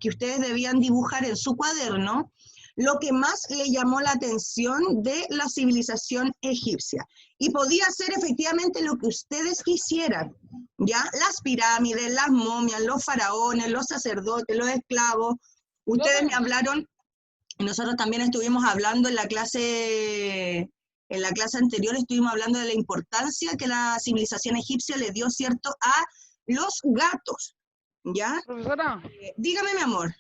que ustedes debían dibujar en su cuaderno lo que más le llamó la atención de la civilización egipcia. Y podía ser efectivamente lo que ustedes quisieran, ¿ya? Las pirámides, las momias, los faraones, los sacerdotes, los esclavos. Ustedes me hablaron, nosotros también estuvimos hablando en la clase anterior, estuvimos hablando de la importancia que la civilización egipcia le dio, ¿cierto?, a los gatos, ¿ya? Profesora, Dígame, mi amor.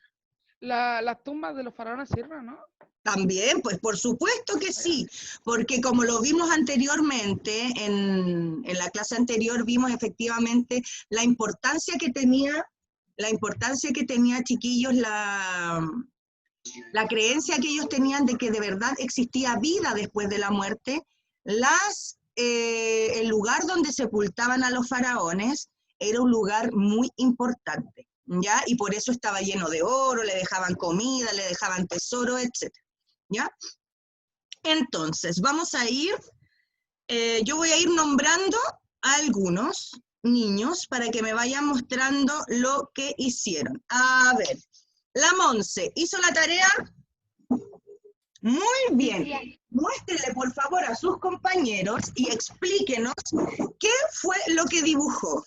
las tumbas de los faraones sirven, ¿no? También, pues por supuesto que sí, porque como lo vimos anteriormente, en la clase anterior vimos efectivamente la importancia que tenía, chiquillos, la creencia que ellos tenían de que de verdad existía vida después de la muerte. El lugar donde sepultaban a los faraones era un lugar muy importante, ¿ya? Y por eso estaba lleno de oro, le dejaban comida, le dejaban tesoro, etc. ¿Ya? Entonces, vamos a ir, yo voy a ir nombrando a algunos niños para que me vayan mostrando lo que hicieron. A ver, la Monse, ¿hizo la tarea? Muy bien. Muéstrenle, por favor, a sus compañeros y explíquenos qué fue lo que dibujó.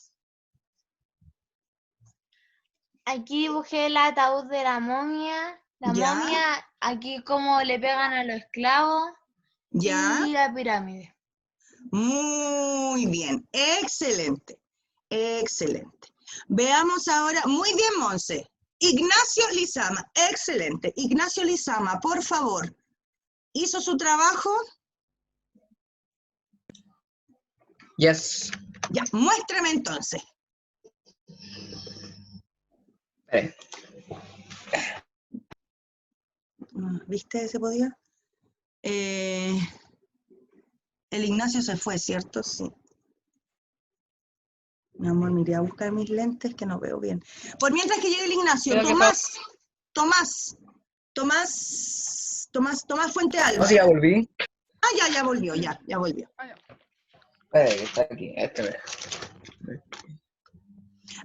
Aquí dibujé el ataúd de la momia. La ¿Ya? momia, aquí como le pegan a los esclavos. ¿Ya? Y la pirámide. Muy bien, excelente, excelente. Veamos ahora, muy bien, Monse. Ignacio Lizama, excelente. Ignacio Lizama, por favor, ¿hizo su trabajo? Yes. Ya, muéstrame entonces. ¿Viste ese podía? El Ignacio se fue, ¿cierto? Sí. Mi amor, me iré a buscar mis lentes que no veo bien. Por mientras que llegue el Ignacio, Tomás Fuente Alba. No, sí, ya volví. Ah, ya volvió, ya volvió. Está aquí,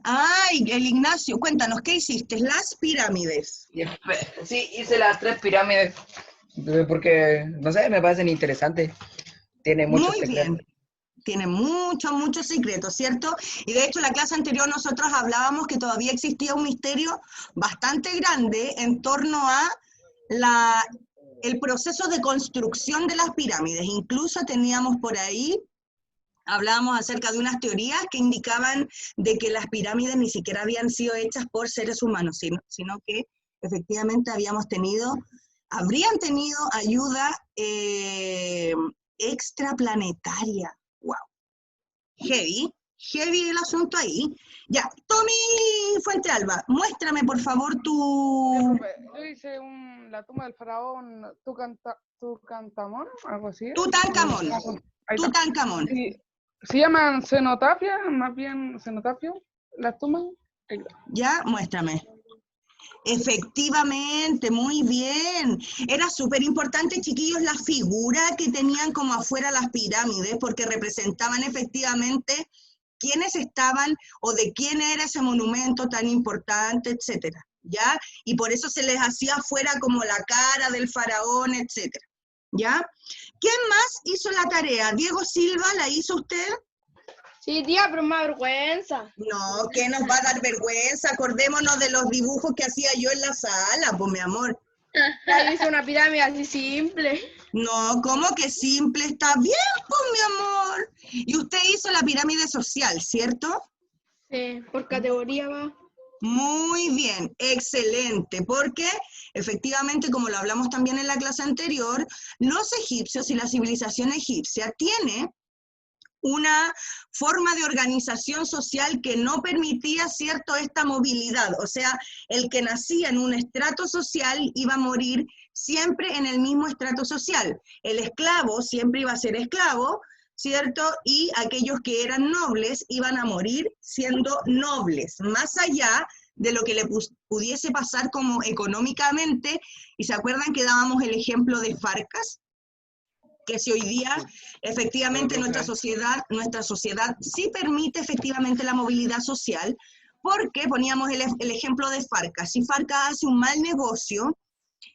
Ay, el Ignacio, cuéntanos, ¿qué hiciste? Las pirámides. Sí, hice las 3 pirámides, porque, no sé, me parecen interesantes. Tiene muchos Muy secretos. bien. Tiene muchos secretos, ¿cierto? Y de hecho, en la clase anterior nosotros hablábamos que todavía existía un misterio bastante grande en torno a el proceso de construcción de las pirámides. Incluso teníamos por ahí, hablábamos acerca de unas teorías que indicaban de que las pirámides ni siquiera habían sido hechas por seres humanos, sino que efectivamente habrían tenido ayuda extraplanetaria. Wow. Heavy el asunto ahí. Ya, Tommy Fuente Alba, muéstrame por favor tu... Yo hice la tumba del faraón Tutankamón, algo así. Tutankamón. Tutankamón. Sí, se llaman cenotafia, más bien cenotafio, las tumbas. Ya, muéstrame. Efectivamente, muy bien. Era súper importante, chiquillos, la figura que tenían como afuera las pirámides, porque representaban efectivamente quiénes estaban o de quién era ese monumento tan importante, etcétera, ¿ya? Y por eso se les hacía afuera como la cara del faraón, etcétera, ¿ya? ¿Quién más hizo la tarea? ¿Diego Silva la hizo usted? Sí, tía, pero me da vergüenza. No, ¿qué nos va a dar vergüenza? Acordémonos de los dibujos que hacía yo en la sala, pues mi amor. Ya yo hice una pirámide así simple. No, ¿cómo que simple? Está bien, pues mi amor. Y usted hizo la pirámide social, ¿cierto? Sí, por categoría va. Muy bien, excelente, porque efectivamente, como lo hablamos también en la clase anterior, los egipcios y la civilización egipcia tiene una forma de organización social que no permitía, ¿cierto?, esta movilidad. O sea, el que nacía en un estrato social iba a morir siempre en el mismo estrato social. El esclavo siempre iba a ser esclavo, ¿cierto? Y aquellos que eran nobles iban a morir siendo nobles, más allá de lo que le pudiese pasar como económicamente. ¿Y se acuerdan que dábamos el ejemplo de Farcas? Que si hoy día efectivamente nuestra sociedad sí permite efectivamente la movilidad social, Porque poníamos el ejemplo de Farca. Si Farca hace un mal negocio,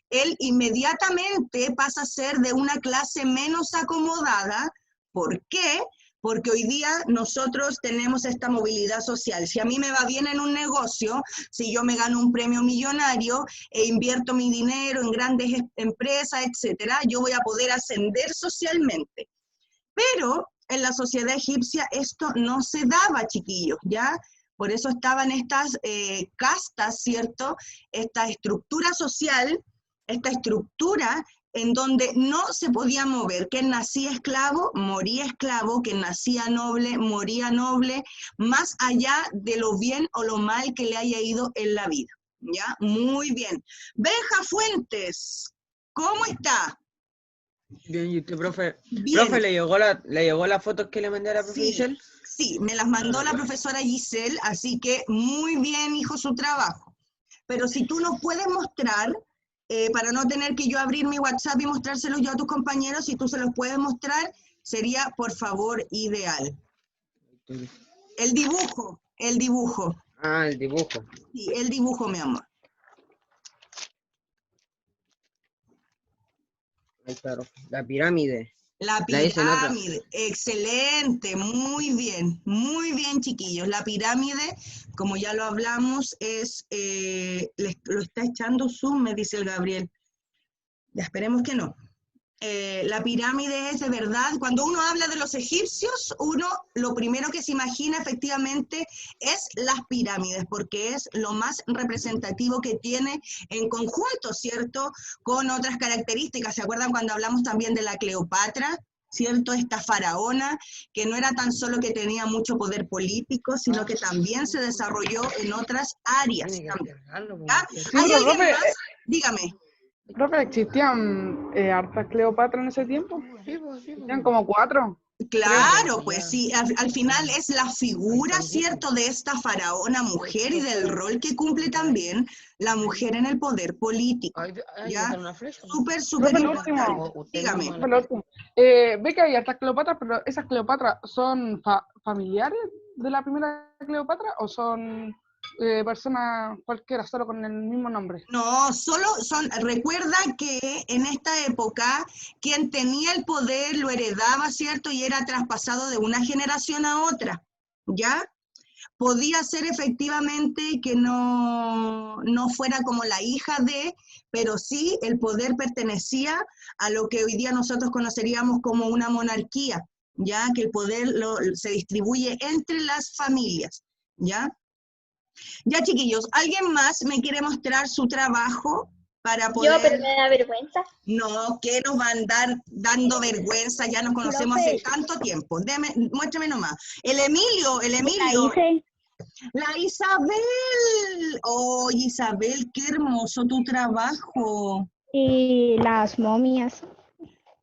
él inmediatamente pasa a ser de una clase menos acomodada. ¿Por qué? Porque hoy día nosotros tenemos esta movilidad social. Si a mí me va bien en un negocio, si yo me gano un premio millonario e invierto mi dinero en grandes empresas, etcétera, yo voy a poder ascender socialmente. Pero en la sociedad egipcia esto no se daba, chiquillos, ¿ya? Por eso estaban estas castas, ¿cierto? Esta estructura social, esta estructura en donde no se podía mover. Quien nacía esclavo, moría esclavo. Quien nacía noble, moría noble, más allá de lo bien o lo mal que le haya ido en la vida. ¿Ya? Muy bien. Benja Fuentes, ¿cómo está? Bien, ¿y usted, profe? Bien. Profe, ¿le llegó la foto que le mandé a la profe Giselle? Sí, me las mandó la profesora Giselle, así que muy bien, hijo, su trabajo. Pero si tú nos puedes mostrar, para no tener que yo abrir mi WhatsApp y mostrárselos yo a tus compañeros, si tú se los puedes mostrar, sería, por favor, ideal. El dibujo, el dibujo. Ah, el dibujo. Sí, el dibujo, mi amor. Ahí está, profe. La pirámide. La La hice en otra. pirámide, excelente, muy bien, chiquillos. La pirámide, como ya lo hablamos, es, lo está echando zoom, me dice el Gabriel. Ya esperemos que no. La pirámide es de verdad, cuando uno habla de los egipcios, uno lo primero que se imagina efectivamente es las pirámides, porque es lo más representativo que tiene en conjunto, ¿cierto? Con otras características. ¿Se acuerdan cuando hablamos también de la Cleopatra? ¿Cierto? Esta faraona, que no era tan solo que tenía mucho poder político, sino que también se desarrolló en otras áreas. ¿Ah? Sí, ¿Hay pero, alguien profe, más? Dígame. profe, ¿existían hartas Cleopatra en ese tiempo? Existían como 4. Claro, pues sí, al final es la figura, ¿cierto?, de esta faraona mujer y del rol que cumple también la mujer en el poder político. ¿Ya? Súper, súper Profe, lo importante. último. Dígame. Profe, lo último. Ve que hay hartas Cleopatra, pero ¿esas Cleopatra son familiares de la primera Cleopatra o son personas cualquiera, solo con el mismo nombre? No, solo son, recuerda que en esta época quien tenía el poder lo heredaba, ¿cierto? Y era traspasado de una generación a otra, ¿ya? Podía ser efectivamente que no fuera como la hija de, pero sí el poder pertenecía a lo que hoy día nosotros conoceríamos como una monarquía, ¿ya? Que el poder se distribuye entre las familias, ¿ya? Ya, chiquillos, ¿alguien más me quiere mostrar su trabajo para poder...? Yo, pero me da vergüenza. No, que nos van a andar dando vergüenza, ya nos conocemos hace tanto tiempo. Muéstrame nomás. El Emilio. La Isabel. Oh, Isabel, qué hermoso tu trabajo. Y las momias.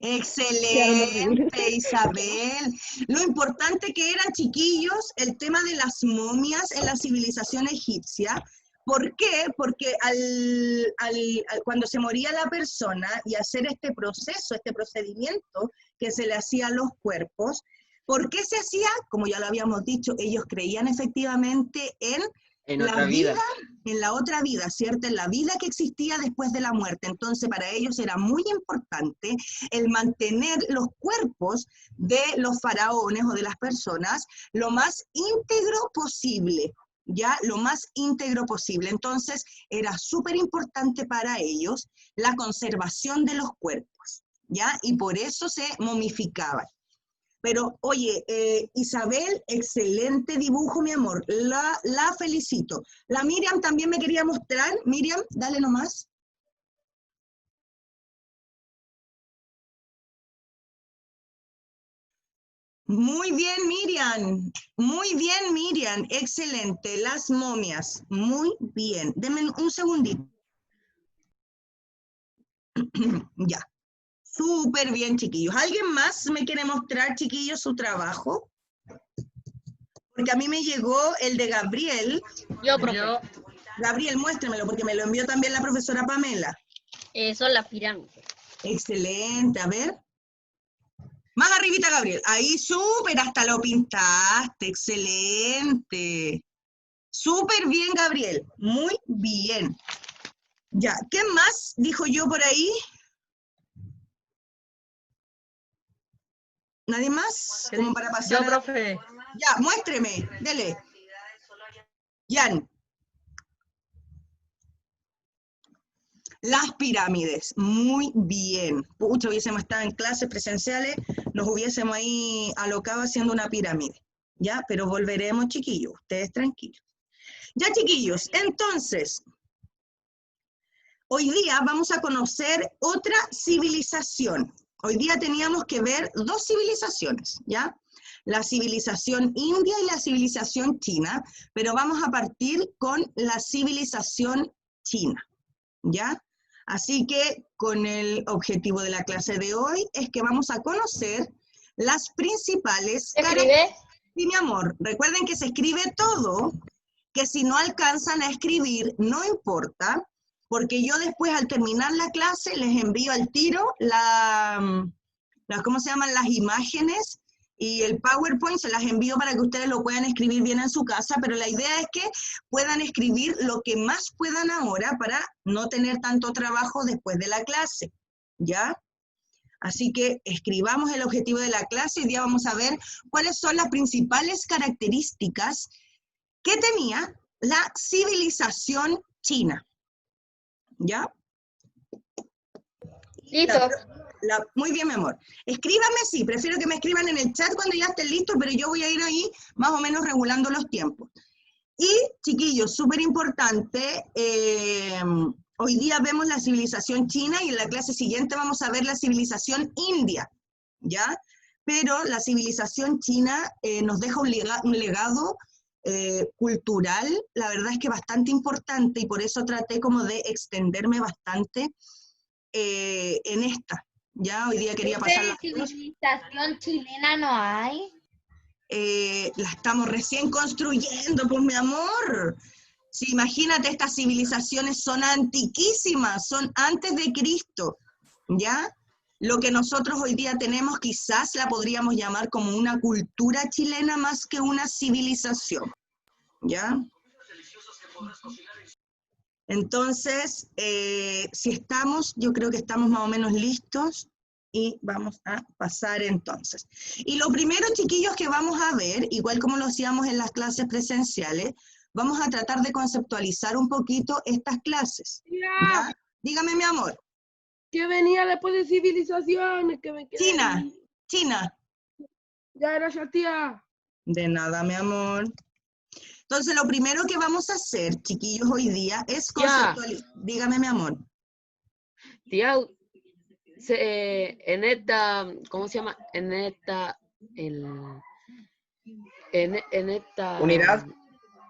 Excelente, Isabel. Lo importante que eran, chiquillos, el tema de las momias en la civilización egipcia. ¿Por qué? Porque cuando se moría la persona y hacer este proceso, este procedimiento que se le hacía a los cuerpos, ¿por qué se hacía? Como ya lo habíamos dicho, ellos creían efectivamente en otra vida. En la otra vida, ¿cierto? En la vida que existía después de la muerte. Entonces, para ellos era muy importante el mantener los cuerpos de los faraones o de las personas lo más íntegro posible, ¿ya? Lo más íntegro posible. Entonces, era súper importante para ellos la conservación de los cuerpos, ¿ya? Y por eso se momificaban. Pero, oye, Isabel, excelente dibujo, mi amor. La felicito. La Miriam también me quería mostrar. Miriam, dale nomás. Muy bien, Miriam. Muy bien, Miriam. Excelente. Las momias. Muy bien. Denme un segundito. Ya. Súper bien, chiquillos. ¿Alguien más me quiere mostrar, chiquillos, su trabajo? Porque a mí me llegó el de Gabriel. Yo, profe. Gabriel, muéstremelo, porque me lo envió también la profesora Pamela. Son las pirámides. Excelente, a ver. Más arribita, Gabriel. Ahí súper, hasta lo pintaste. Excelente. Súper bien, Gabriel. Muy bien. Ya, ¿qué más dijo yo por ahí? ¿Nadie más? Como para pasar Yo, a... profe. Ya, muéstreme, dele. Jan. Las pirámides, muy bien. Pucha, hubiésemos estado en clases presenciales, nos hubiésemos ahí alocado haciendo una pirámide. Ya, pero volveremos, chiquillos, ustedes tranquilos. Ya, chiquillos, entonces, hoy día vamos a conocer otra civilización. Hoy día teníamos que ver dos civilizaciones, ¿ya? La civilización india y la civilización china, pero vamos a partir con la civilización china, ¿ya? Así que con el objetivo de la clase de hoy es que vamos a conocer las principales características. Sí, mi amor, recuerden que se escribe todo, que si no alcanzan a escribir, no importa, porque yo después al terminar la clase les envío al tiro ¿cómo se llaman? Las imágenes y el PowerPoint se las envío para que ustedes lo puedan escribir bien en su casa, pero la idea es que puedan escribir lo que más puedan ahora para no tener tanto trabajo después de la clase, ¿ya? Así que escribamos el objetivo de la clase y hoy día vamos a ver cuáles son las principales características que tenía la civilización china, ¿ya? Listo. Muy bien, mi amor. Escríbame, sí, prefiero que me escriban en el chat cuando ya estén listos, pero yo voy a ir ahí más o menos regulando los tiempos. Y, chiquillos, súper importante, hoy día vemos la civilización china y en la clase siguiente vamos a ver la civilización india, ¿ya? Pero la civilización china nos deja un legado cultural, la verdad es que bastante importante, y por eso traté como de extenderme bastante en esta. Ya hoy día quería pasar ¿De civilización chilena no hay? la estamos recién construyendo, pues mi amor. Sí, imagínate, estas civilizaciones son antiquísimas, son antes de Cristo, ¿ya? Lo que nosotros hoy día tenemos quizás la podríamos llamar como una cultura chilena más que una civilización, ¿ya? Entonces, si estamos, yo creo que estamos más o menos listos y vamos a pasar entonces. Y lo primero, chiquillos, que vamos a ver, igual como lo hacíamos en las clases presenciales, vamos a tratar de conceptualizar un poquito estas clases. ¿Ya? Dígame, mi amor. ¿Qué venía después de civilizaciones? Que me quedé China, ahí. China. Ya, gracias, tía. De nada, mi amor. Entonces, lo primero que vamos a hacer, chiquillos, hoy día es conceptualizar. Dígame, mi amor. Tía, en esta, ¿cómo se llama? En esta, en esta... Unidad.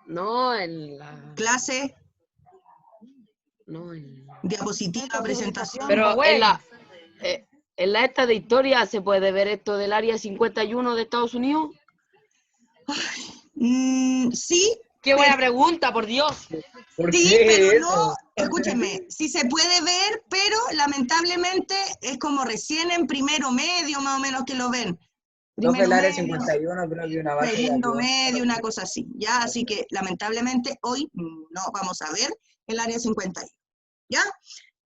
No, en la... Clase, No, en... diapositiva, presentación. Pero en la esta de historia se puede ver esto del área 51 de Estados Unidos. Sí. Qué buena pregunta, por Dios. ¿Por Sí, qué pero eso? no, escúchenme, sí se puede ver, pero lamentablemente es como recién en primero medio más o menos que lo ven. No fue el área Medio, 51, creo que una base de segundo ayuda. medio, una cosa así, ¿ya? Así que lamentablemente hoy no vamos a ver el área 51, ¿ya?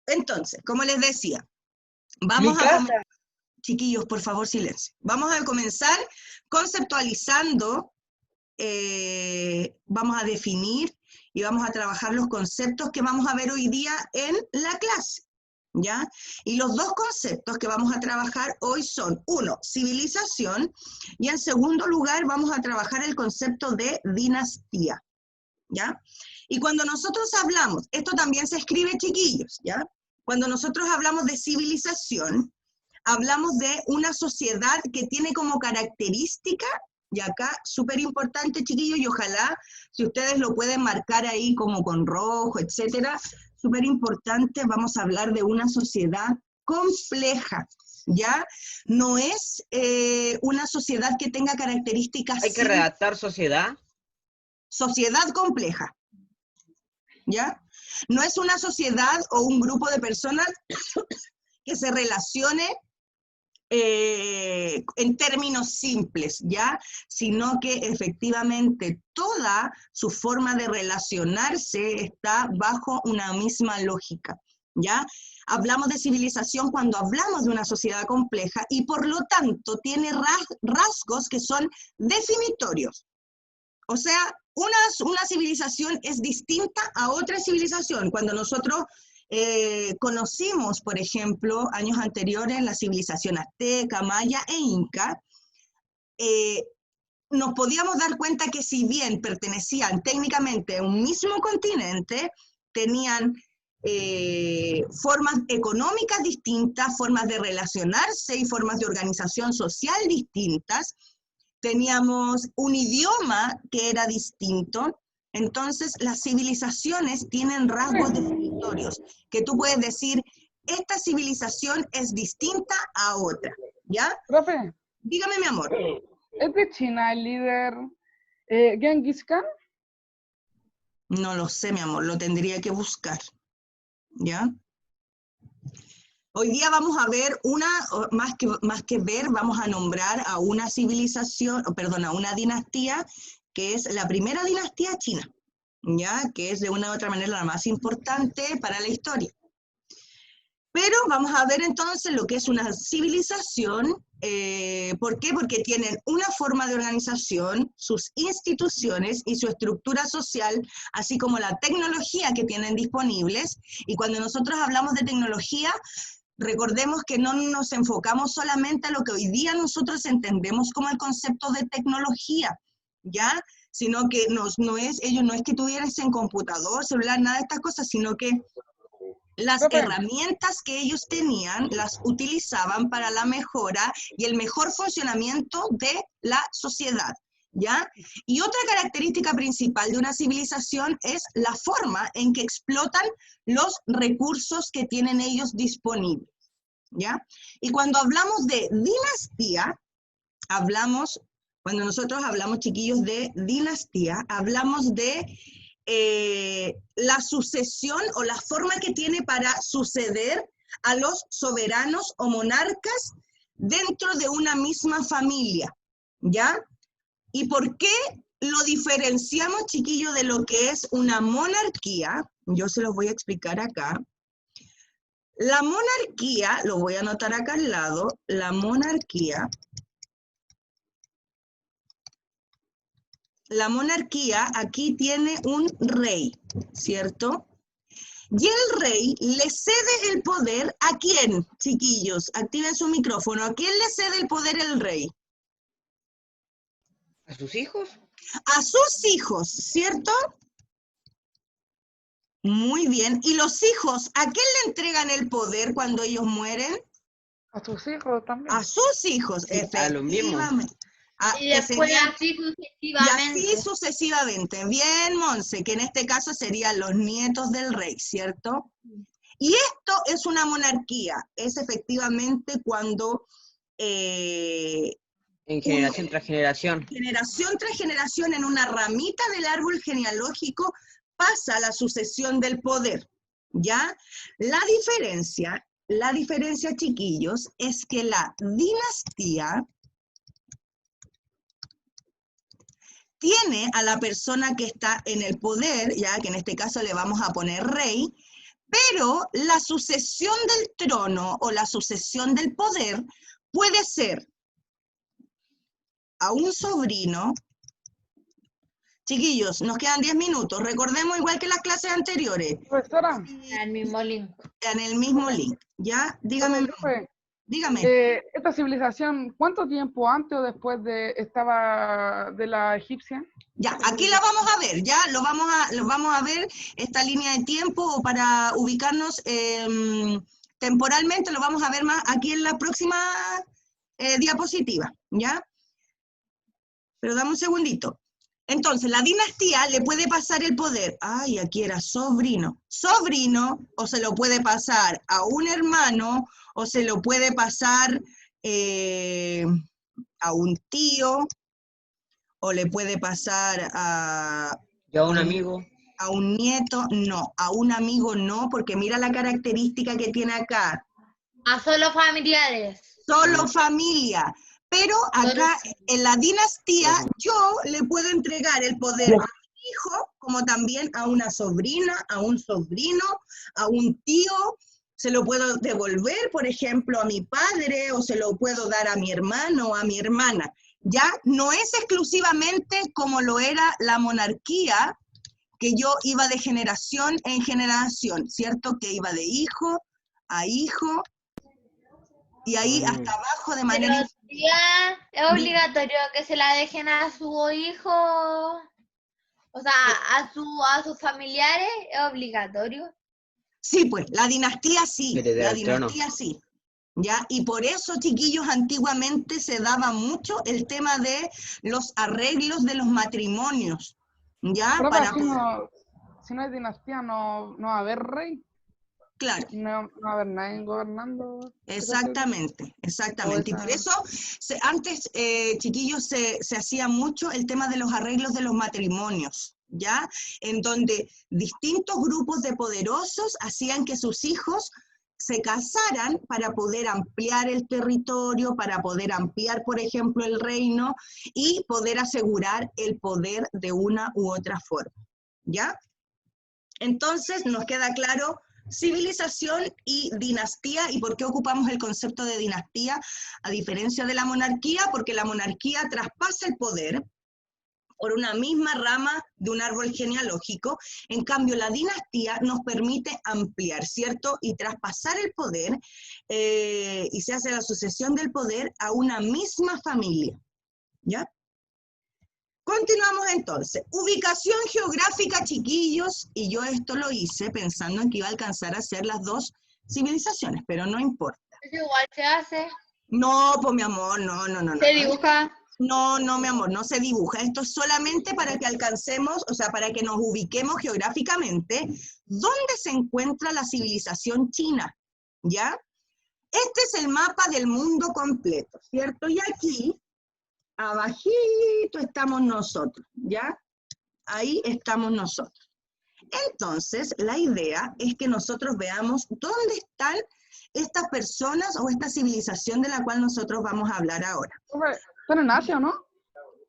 Entonces, como les decía, vamos a comenzar, chiquillos, por favor, silencio. Vamos a comenzar conceptualizando, vamos a definir y vamos a trabajar los conceptos que vamos a ver hoy día en la clase, ¿ya? Y los dos conceptos que vamos a trabajar hoy son, uno, civilización, y en segundo lugar vamos a trabajar el concepto de dinastía, ¿ya? Y cuando nosotros hablamos, esto también se escribe, chiquillos, ¿ya? Cuando nosotros hablamos de civilización, hablamos de una sociedad que tiene como característica, y acá, súper importante, chiquillos, y ojalá, si ustedes lo pueden marcar ahí como con rojo, etcétera, súper importante, vamos a hablar de una sociedad compleja, ¿ya? No es una sociedad que tenga características... Hay que redactar sociedad. Sociedad compleja, ¿ya? No es una sociedad o un grupo de personas que se relacione en términos simples, ¿ya? Sino que efectivamente toda su forma de relacionarse está bajo una misma lógica, ¿ya? Hablamos de civilización cuando hablamos de una sociedad compleja y por lo tanto tiene rasgos que son definitorios. O sea, una civilización es distinta a otra civilización. Cuando nosotros conocimos, por ejemplo, años anteriores, la civilización azteca, maya e inca, nos podíamos dar cuenta que si bien pertenecían técnicamente a un mismo continente, tenían formas económicas distintas, formas de relacionarse y formas de organización social distintas. Teníamos un idioma que era distinto. Entonces, las civilizaciones tienen rasgos definitorios, que tú puedes decir, esta civilización es distinta a otra, ¿ya? Profe, Dígame, mi amor. ¿es de China el líder Genghis Khan? No lo sé, mi amor, lo tendría que buscar, ¿ya? Hoy día vamos a ver más que ver, vamos a nombrar a una civilización, perdón, a una dinastía que es la primera dinastía china, ¿ya? Que es de una u otra manera la más importante para la historia. Pero vamos a ver entonces lo que es una civilización. ¿Por qué? Porque tienen una forma de organización, sus instituciones y su estructura social, así como la tecnología que tienen disponibles. Y cuando nosotros hablamos de tecnología, recordemos que no nos enfocamos solamente a lo que hoy día nosotros entendemos como el concepto de tecnología, ¿ya? Sino que ellos no es que tuviesen computador, celular, nada de estas cosas, sino que las herramientas que ellos tenían las utilizaban para la mejora y el mejor funcionamiento de la sociedad, ¿ya? Y otra característica principal de una civilización es la forma en que explotan los recursos que tienen ellos disponibles, ¿ya? Y cuando hablamos de dinastía, cuando nosotros hablamos, chiquillos, de dinastía, hablamos de la sucesión o la forma que tiene para suceder a los soberanos o monarcas dentro de una misma familia, ¿ya? ¿Y por qué lo diferenciamos, chiquillos, de lo que es una monarquía? Yo se los voy a explicar acá. La monarquía, lo voy a anotar acá al lado, la monarquía aquí tiene un rey, ¿cierto? Y el rey le cede el poder ¿a quién, chiquillos? Activen su micrófono. ¿A quién le cede el poder el rey? ¿A sus hijos? A sus hijos, ¿cierto? Muy bien. ¿Y los hijos, a quién le entregan el poder cuando ellos mueren? A sus hijos también. A sus hijos, Sí, a los mismos. efectivamente. Y después así Y sucesivamente. así sucesivamente. Bien, Monse, que en este caso serían los nietos del rey, ¿cierto? Y esto es una monarquía. Es efectivamente cuando En generación tras generación. en una ramita del árbol genealógico pasa la sucesión del poder, ¿ya? La diferencia, chiquillos, es que la dinastía tiene a la persona que está en el poder, ya que en este caso le vamos a poner rey, pero la sucesión del trono o la sucesión del poder puede ser a un sobrino. Chiquillos, nos quedan 10 minutos. Recordemos igual que las clases anteriores. Profesora. En el mismo link. En el mismo link. ¿Ya? Dígame. Profe, Dígame. ¿esta civilización cuánto tiempo antes o después estaba de la egipcia? Ya, aquí la vamos a ver, ya lo vamos a ver, esta línea de tiempo, o para ubicarnos temporalmente, lo vamos a ver más aquí en la próxima diapositiva, ¿ya? Pero dame un segundito. Entonces, la dinastía le puede pasar el poder, ay, aquí era sobrino, o se lo puede pasar a un hermano, o se lo puede pasar a un tío, o le puede pasar a un amigo. A un nieto, no. A un amigo no, porque mira la característica que tiene acá. A solo familiares. Solo familia. Pero acá en la dinastía yo le puedo entregar el poder a mi hijo, como también a una sobrina, a un sobrino, a un tío. Se lo puedo devolver, por ejemplo, a mi padre, o se lo puedo dar a mi hermano o a mi hermana. Ya no es exclusivamente como lo era la monarquía, que yo iba de generación en generación, ¿cierto? Que iba de hijo a hijo, y ahí hasta abajo de manera... Pero tía, es obligatorio que se la dejen a su hijo, o sea, a sus familiares, es obligatorio. Sí, pues, la dinastía sí, Heredero la al trono. dinastía sí. ¿Ya? Y por eso, chiquillos, antiguamente se daba mucho el tema de los arreglos de los matrimonios, ¿ya? Profe, Para si no hay dinastía, no va a haber rey, claro. no va a haber nadie gobernando. Exactamente, exactamente. Y por eso, antes, chiquillos, se hacía mucho el tema de los arreglos de los matrimonios, ¿ya? En donde distintos grupos de poderosos hacían que sus hijos se casaran para poder ampliar el territorio, para poder ampliar, por ejemplo, el reino y poder asegurar el poder de una u otra forma, ¿ya? Entonces, nos queda claro civilización y dinastía. ¿Y por qué ocupamos el concepto de dinastía? A diferencia de la monarquía, porque la monarquía traspasa el poder por una misma rama de un árbol genealógico. En cambio, la dinastía nos permite ampliar, ¿cierto? Y traspasar el poder, y se hace la sucesión del poder a una misma familia, ¿ya? Continuamos entonces. Ubicación geográfica, chiquillos, y yo esto lo hice pensando en que iba a alcanzar a hacer las dos civilizaciones, pero no importa. ¿Es igual se hace? No, pues mi amor, no. ¿Se dibuja? No, mi amor, no se dibuja. Esto es solamente para que alcancemos, o sea, para que nos ubiquemos geográficamente, dónde se encuentra la civilización china, ¿ya? Este es el mapa del mundo completo, ¿cierto? Y aquí, abajito estamos nosotros, ¿ya? Ahí estamos nosotros. Entonces, la idea es que nosotros veamos dónde están estas personas o esta civilización de la cual nosotros vamos a hablar ahora. Están en Asia, ¿no?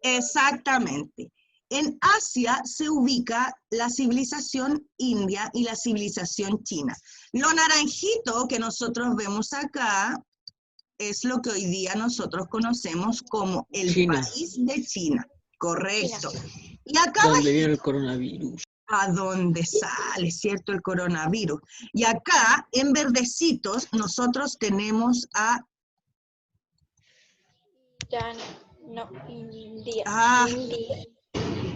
Exactamente. En Asia se ubica la civilización india y la civilización china. Lo naranjito que nosotros vemos acá es lo que hoy día nosotros conocemos como el China. país de China. Correcto. Y acá ¿Dónde viene el coronavirus? a dónde sale, ¿cierto? El coronavirus. Y acá, en verdecitos, nosotros tenemos a... Ya no, India. Ah, India.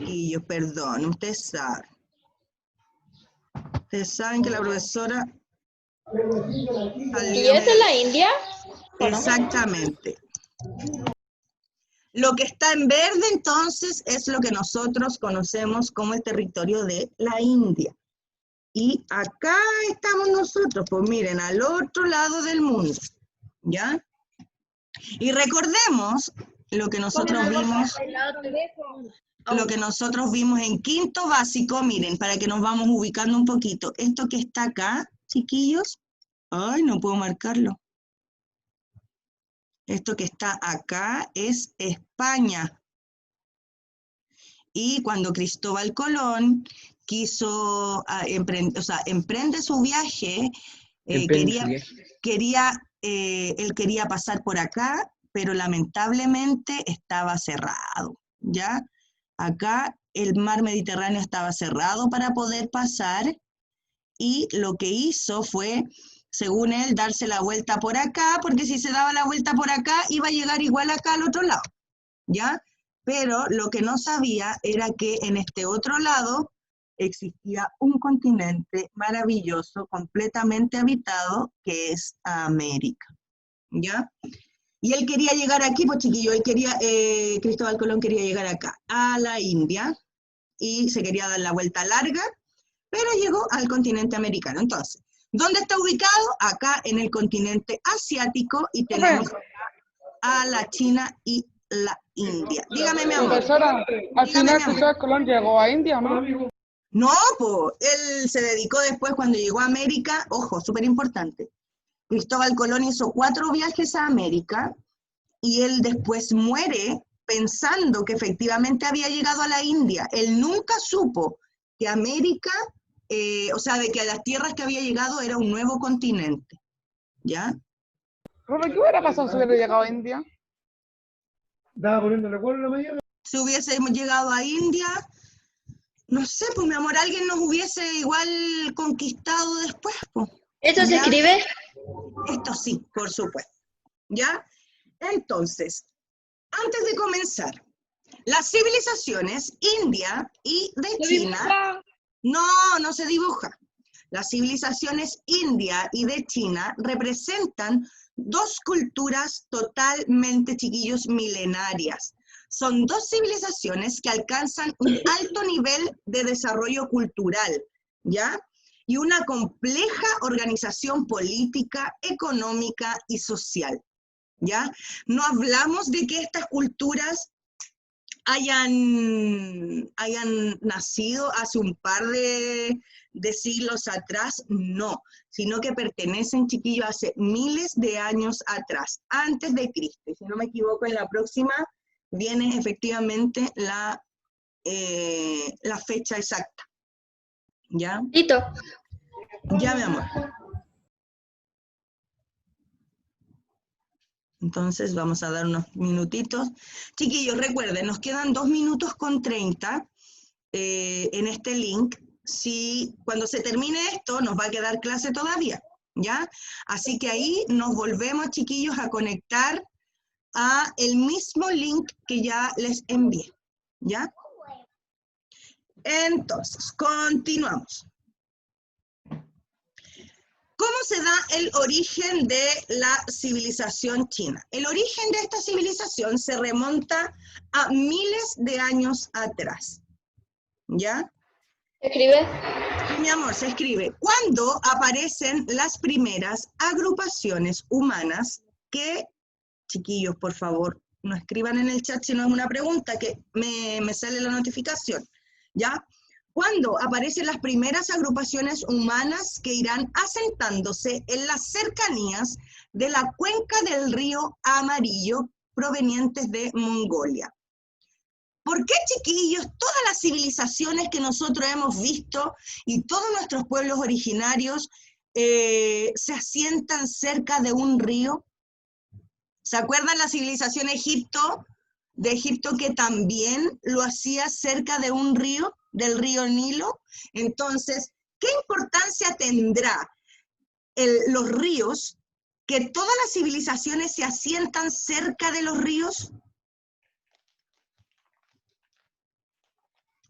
y yo, perdón, ustedes saben. Ustedes saben que la profesora... ¿Y esa es la India? ¿O no? Exactamente. Lo que está en verde, entonces, es lo que nosotros conocemos como el territorio de la India. Y acá estamos nosotros, pues miren, al otro lado del mundo, ¿ya? Y recordemos lo que nosotros vimos en quinto básico, miren, para que nos vamos ubicando un poquito. Esto que está acá, chiquillos, ay, no puedo marcarlo. Esto que está acá es España. Y cuando Cristóbal Colón quiso emprende su viaje, él quería pasar por acá, pero lamentablemente estaba cerrado, ¿ya? Acá el mar Mediterráneo estaba cerrado para poder pasar, y lo que hizo fue, según él, darse la vuelta por acá, porque si se daba la vuelta por acá, iba a llegar igual acá al otro lado, ¿ya? Pero lo que no sabía era que en este otro lado existía un continente maravilloso, completamente habitado, que es América, ¿ya? Y él quería llegar aquí, pues chiquillo, Cristóbal Colón quería llegar acá, a la India, y se quería dar la vuelta larga, pero llegó al continente americano. Entonces, ¿dónde está ubicado? Acá en el continente asiático, y tenemos a la China y la India. Dígame, mi amor. Profesora, al final Cristóbal Colón llegó a India, ¿no? No, pues, él se dedicó después, cuando llegó a América, ojo, súper importante, Cristóbal Colón hizo 4 viajes a América y él después muere pensando que efectivamente había llegado a la India. Él nunca supo que América, o sea, de que a las tierras que había llegado era un nuevo continente, ¿ya? Profe, ¿qué hubiera pasado si hubiera llegado a India? Estaba poniendo recuerdo la mañana. Si hubiésemos llegado a India, no sé, pues mi amor, alguien nos hubiese igual conquistado después, pues. ¿Esto se ¿Ya? escribe? Esto sí, por supuesto, ¿ya? Entonces, antes de comenzar, las civilizaciones india y de China, no se dibuja. Las civilizaciones india y de China representan 2 culturas totalmente, chiquillos, milenarias. Son 2 civilizaciones que alcanzan un alto nivel de desarrollo cultural, ¿ya? Y una compleja organización política, económica y social, ¿ya? No hablamos de que estas culturas hayan nacido hace un par de siglos atrás, no, sino que pertenecen, chiquillos, hace miles de años atrás, antes de Cristo. Y si no me equivoco, en la próxima viene efectivamente la fecha exacta. ¿Ya? Tito. Ya, mi amor. Entonces vamos a dar unos minutitos. Chiquillos, recuerden, nos quedan 2 minutos con 30 en este link. Si cuando se termine esto nos va a quedar clase todavía, ¿ya? Así que ahí nos volvemos, chiquillos, a conectar a el mismo link que ya les envié, ¿ya? Entonces, continuamos. ¿Cómo se da el origen de la civilización china? El origen de esta civilización se remonta a miles de años atrás, ¿ya? ¿Se escribe? Sí, mi amor, se escribe. ¿Cuándo aparecen las primeras agrupaciones humanas que, chiquillos, por favor, no escriban en el chat si no es una pregunta, que me sale la notificación, ¿ya? ¿Cuándo aparecen las primeras agrupaciones humanas que irán asentándose en las cercanías de la cuenca del río Amarillo provenientes de Mongolia? ¿Por qué, chiquillos, todas las civilizaciones que nosotros hemos visto y todos nuestros pueblos originarios se asientan cerca de un río? ¿Se acuerdan la civilización de Egipto que también lo hacía cerca de un río, del río Nilo? Entonces, ¿qué importancia tendrá los ríos, que todas las civilizaciones se asientan cerca de los ríos?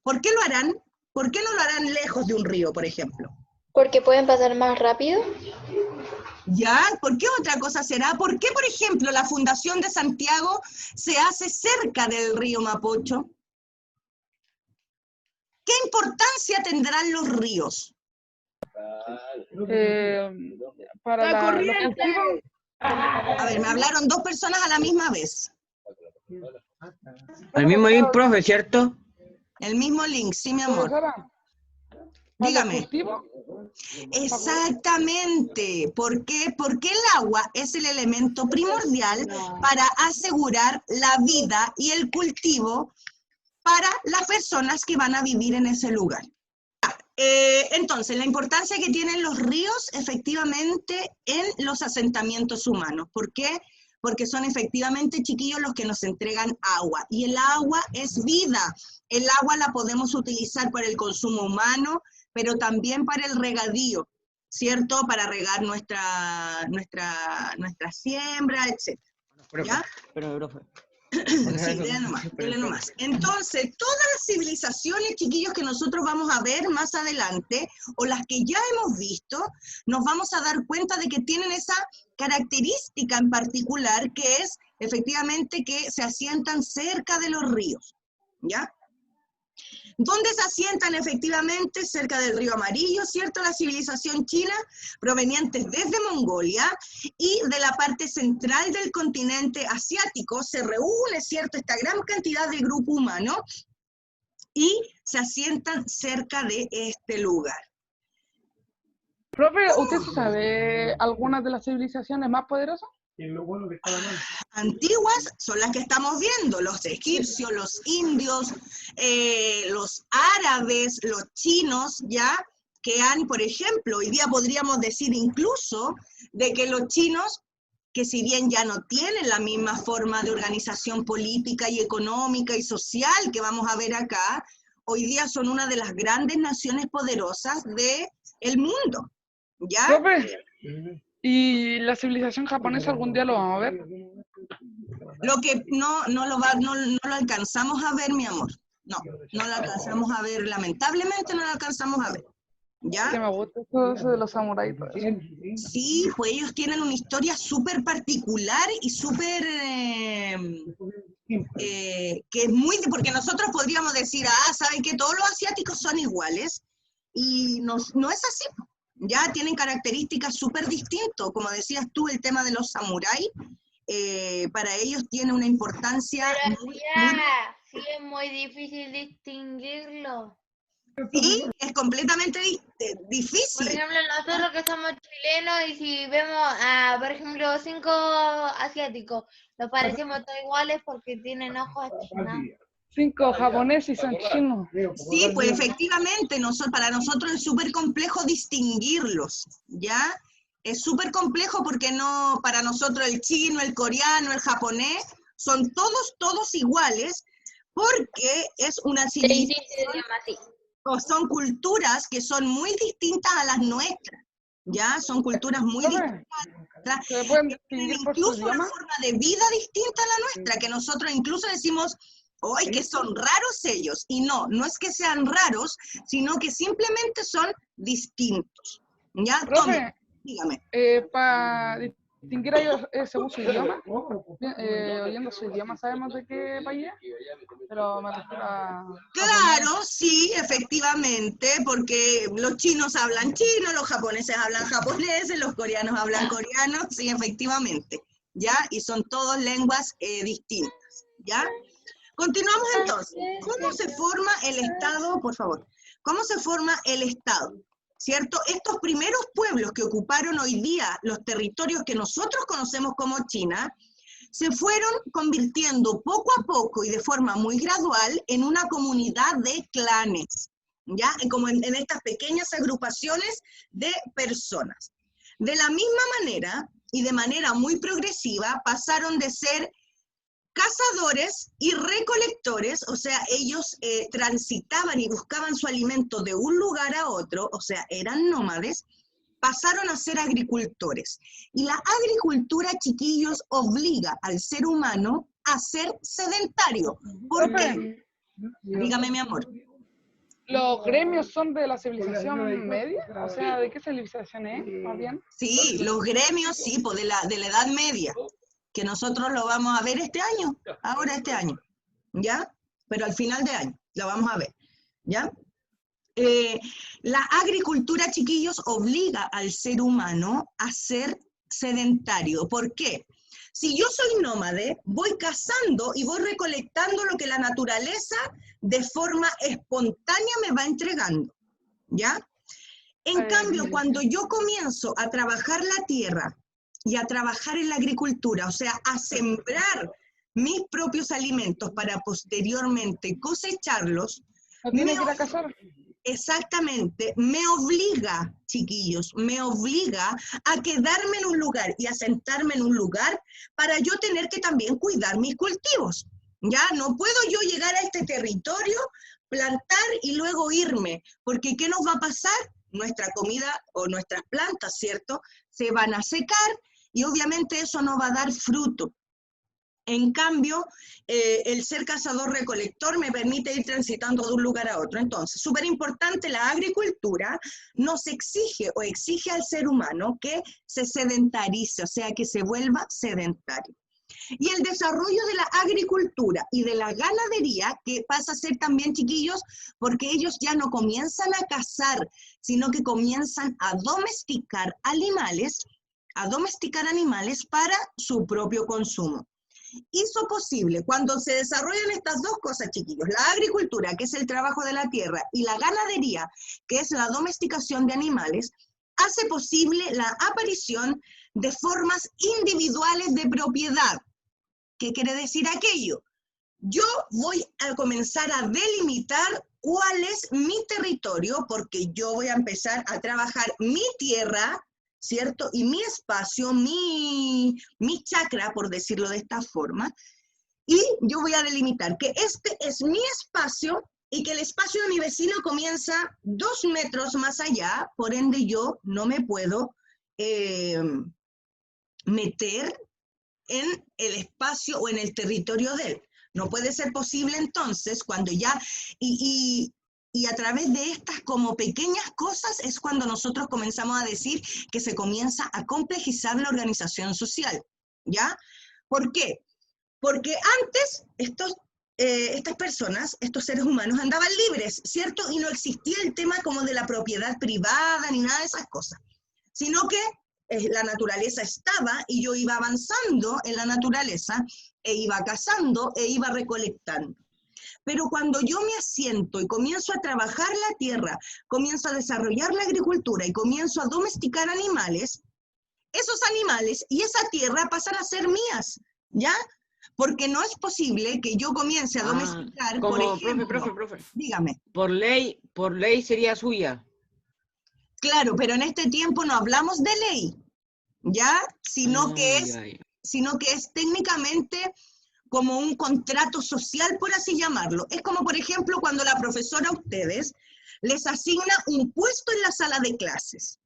¿Por qué lo harán? ¿Por qué no lo harán lejos de un río, por ejemplo? Porque pueden pasar más rápido. ¿Ya? ¿Por qué otra cosa será? ¿Por qué, por ejemplo, la fundación de Santiago se hace cerca del río Mapocho? ¿Qué importancia tendrán los ríos? Para La los corriente. cultivos. A ver, me hablaron 2 personas a la misma vez. Al mismo link, profe, ¿cierto? El mismo link, sí, mi amor. Profesora, ¿para Dígame. los cultivos? Exactamente. ¿Por qué? Porque el agua es el elemento primordial para asegurar la vida y el cultivo para las personas que van a vivir en ese lugar. Entonces, la importancia que tienen los ríos efectivamente en los asentamientos humanos. ¿Por qué? Porque son efectivamente, chiquillos, los que nos entregan agua. Y el agua es vida. El agua la podemos utilizar para el consumo humano, pero también para el regadío, ¿cierto? Para regar nuestra siembra, etc. ¿Ya? Pero, profe. Sí, dele nomás. Entonces, todas las civilizaciones, chiquillos, que nosotros vamos a ver más adelante, o las que ya hemos visto, nos vamos a dar cuenta de que tienen esa característica en particular, que es efectivamente que se asientan cerca de los ríos, ¿ya? ¿Dónde se asientan efectivamente? Cerca del río Amarillo, ¿cierto? La civilización china, provenientes desde Mongolia y de la parte central del continente asiático, se reúne, ¿cierto?, esta gran cantidad de grupo humano y se asientan cerca de este lugar. Profe, ¿usted sí sabe algunas de las civilizaciones más poderosas? Y lo bueno que cada mano. Antiguas son las que estamos viendo, los egipcios, los indios, los árabes, los chinos, ¿ya? Que han, por ejemplo, hoy día podríamos decir incluso de que los chinos, que si bien ya no tienen la misma forma de organización política y económica y social que vamos a ver acá, hoy día son una de las grandes naciones poderosas del mundo, ¿ya? Profe, ¿y la civilización japonesa algún día lo vamos a ver? Lo que no lo alcanzamos a ver, mi amor. No lo alcanzamos a ver, lamentablemente no lo alcanzamos a ver. ¿Ya? Que me gusta eso de los samuráis. Sí, pues ellos tienen una historia súper particular y súper... que es muy... Porque nosotros podríamos decir, ¿saben que todos los asiáticos son iguales? Y no es así. Ya tienen características súper distintas. Como decías tú, el tema de los samuráis, para ellos tiene una importancia... Sí, es muy difícil distinguirlo. Sí, es completamente difícil. Por ejemplo, nosotros que somos chilenos y si vemos a, por ejemplo, 5 asiáticos, nos parecemos todos iguales porque tienen ojos achinados. 5 japoneses y son chinos. Sí, pues efectivamente, para nosotros es súper complejo distinguirlos, ¿ya? Es súper complejo porque no, para nosotros el chino, el coreano, el japonés, son todos iguales porque es una civilización, o son culturas que son muy distintas a las nuestras, ¿ya? Son culturas muy distintas. ¿Se pueden Tienen distinguir por su incluso una idioma? forma de vida distinta a la nuestra, que nosotros incluso decimos, ¡ay, que son raros ellos! Y no es que sean raros, sino que simplemente son distintos. ¿Ya? Profe, Tome, dígame. para distinguir a ellos según su idioma, oyendo su idioma, ¿sabemos de qué país es? Pero me refiero a... Claro, sí, efectivamente, porque los chinos hablan chino, los japoneses hablan japoneses, los coreanos hablan coreano, sí, efectivamente, ¿ya? Y son todas lenguas distintas, ¿ya? Continuamos entonces. ¿Cómo se forma el Estado, por favor? ¿Cómo se forma el Estado? ¿Cierto? Estos primeros pueblos que ocuparon hoy día los territorios que nosotros conocemos como China, se fueron convirtiendo poco a poco y de forma muy gradual en una comunidad de clanes, ¿ya? Como en estas pequeñas agrupaciones de personas. De la misma manera y de manera muy progresiva pasaron de ser cazadores y recolectores, o sea, ellos transitaban y buscaban su alimento de un lugar a otro, o sea, eran nómades, pasaron a ser agricultores. Y la agricultura, chiquillos, obliga al ser humano a ser sedentario. ¿Por qué? Dígame, mi amor. ¿Los gremios son de la civilización media? O sea, ¿de qué civilización es, más bien? Sí, los gremios, sí, pues de la Edad Media, que nosotros lo vamos a ver este año, ahora este año, ¿ya? Pero al final de año lo vamos a ver, ¿ya? La agricultura, chiquillos, obliga al ser humano a ser sedentario. ¿Por qué? Si yo soy nómade, voy cazando y voy recolectando lo que la naturaleza de forma espontánea me va entregando, ¿ya? En cambio, cuando yo comienzo a trabajar la tierra y a trabajar en la agricultura, o sea, a sembrar mis propios alimentos para posteriormente cosecharlos, ¿No tiene que ir a cazar? Exactamente, me obliga, chiquillos, me obliga a quedarme en un lugar y a sentarme en un lugar para yo tener que también cuidar mis cultivos. Ya no puedo yo llegar a este territorio, plantar y luego irme, porque ¿qué nos va a pasar? Nuestra comida o nuestras plantas, ¿cierto? Se van a secar y obviamente eso no va a dar fruto. En cambio, el ser cazador-recolector me permite ir transitando de un lugar a otro. Entonces, súper importante, la agricultura nos exige o exige al ser humano que se sedentarice, o sea, que se vuelva sedentario. Y el desarrollo de la agricultura y de la ganadería, que pasa a ser también, chiquillos, porque ellos ya no comienzan a cazar, sino que comienzan a domesticar animales para su propio consumo. Hizo posible, cuando se desarrollan estas dos cosas, chiquillos, la agricultura, que es el trabajo de la tierra, y la ganadería, que es la domesticación de animales, hace posible la aparición de formas individuales de propiedad. ¿Qué quiere decir aquello? Yo voy a comenzar a delimitar cuál es mi territorio, porque yo voy a empezar a trabajar mi tierra, ¿cierto? Y mi espacio, mi chakra, por decirlo de esta forma, y yo voy a delimitar que este es mi espacio y que el espacio de mi vecino comienza 2 metros más allá, por ende yo no me puedo meter en el espacio o en el territorio de él. No puede ser posible entonces cuando ya, y a través de estas como pequeñas cosas es cuando nosotros comenzamos a decir que se comienza a complejizar la organización social, ¿ya? ¿Por qué? Porque antes estas personas, estos seres humanos andaban libres, ¿cierto? Y no existía el tema como de la propiedad privada ni nada de esas cosas, sino que la naturaleza estaba y yo iba avanzando en la naturaleza e iba cazando e iba recolectando. Pero cuando yo me asiento y comienzo a trabajar la tierra, comienzo a desarrollar la agricultura y comienzo a domesticar animales, esos animales y esa tierra pasan a ser mías, ¿ya? Porque no es posible que yo comience a domesticar, por Como, ejemplo, profe. dígame. Por ley sería suya. Claro, pero en este tiempo no hablamos de ley, ¿ya? Sino que es técnicamente como un contrato social, por así llamarlo. Es como, por ejemplo, cuando la profesora a ustedes les asigna un puesto en la sala de clases,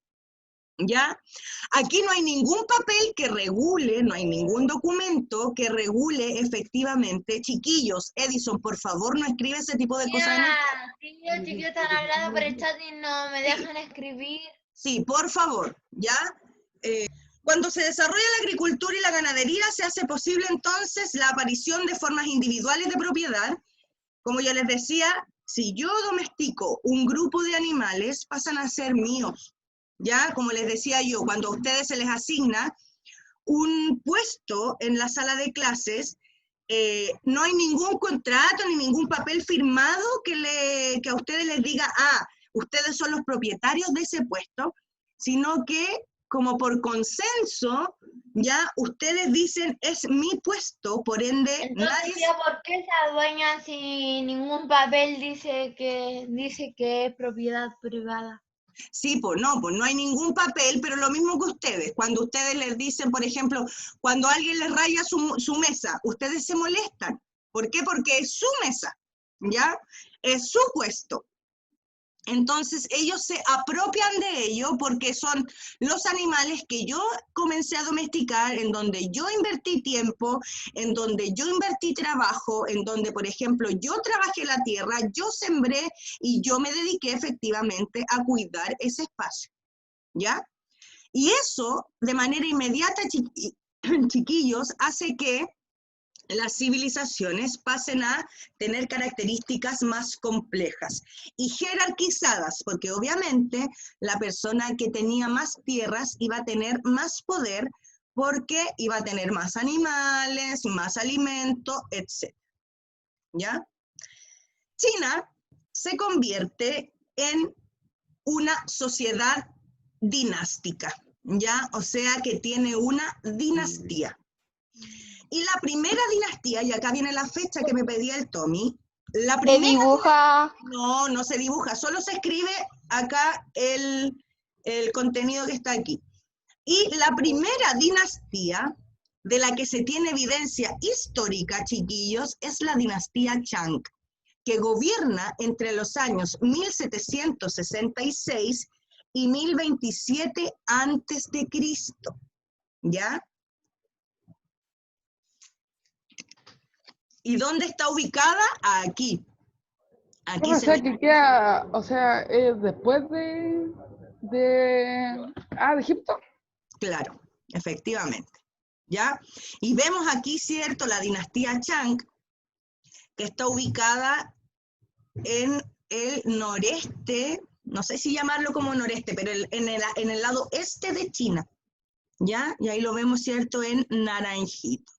¿ya? Aquí no hay ningún papel que regule, no hay ningún documento que regule efectivamente. Chiquillos, Edison, por favor, no escribe ese tipo de cosas. Sí, los chiquillos están hablando por el chat y no me dejan escribir. Sí, por favor, ¿ya? Cuando se desarrolla la agricultura y la ganadería, se hace posible entonces la aparición de formas individuales de propiedad. Como ya les decía, si yo domestico un grupo de animales, pasan a ser míos. ¿Ya? Como les decía yo, cuando a ustedes se les asigna un puesto en la sala de clases, no hay ningún contrato ni ningún papel firmado que a ustedes les diga, ustedes son los propietarios de ese puesto, sino que como por consenso, ya ustedes dicen, es mi puesto, por ende, entonces, nadie... ¿por qué se adueñan si ningún papel dice que es propiedad privada? Sí, pues no hay ningún papel, pero lo mismo que ustedes. Cuando ustedes les dicen, por ejemplo, cuando alguien les raya su mesa, ustedes se molestan. ¿Por qué? Porque es su mesa, ¿ya? Es su puesto. Entonces ellos se apropian de ello porque son los animales que yo comencé a domesticar, en donde yo invertí tiempo, en donde yo invertí trabajo, en donde, por ejemplo, yo trabajé la tierra, yo sembré y yo me dediqué efectivamente a cuidar ese espacio, ¿ya? Y eso, de manera inmediata, chiquillos, hace que las civilizaciones pasen a tener características más complejas y jerarquizadas, porque obviamente la persona que tenía más tierras iba a tener más poder porque iba a tener más animales, más alimento, etc. ¿Ya? China se convierte en una sociedad dinástica, ¿ya? O sea que tiene una dinastía. Y la primera dinastía, y acá viene la fecha que me pedía el Tommy, la primera... ¿Se dibuja? No se dibuja, solo se escribe acá el contenido que está aquí. Y la primera dinastía de la que se tiene evidencia histórica, chiquillos, es la dinastía Chang, que gobierna entre los años 1766 y 1027 antes de Cristo, ¿ya? ¿Y dónde está ubicada? Aquí. O sea, que queda, después de Egipto. Claro, efectivamente. ¿Ya? Y vemos aquí, ¿cierto?, la dinastía Chang, que está ubicada en el noreste, no sé si llamarlo como noreste, pero en el lado este de China. ¿Ya? Y ahí lo vemos, ¿cierto?, en naranjito.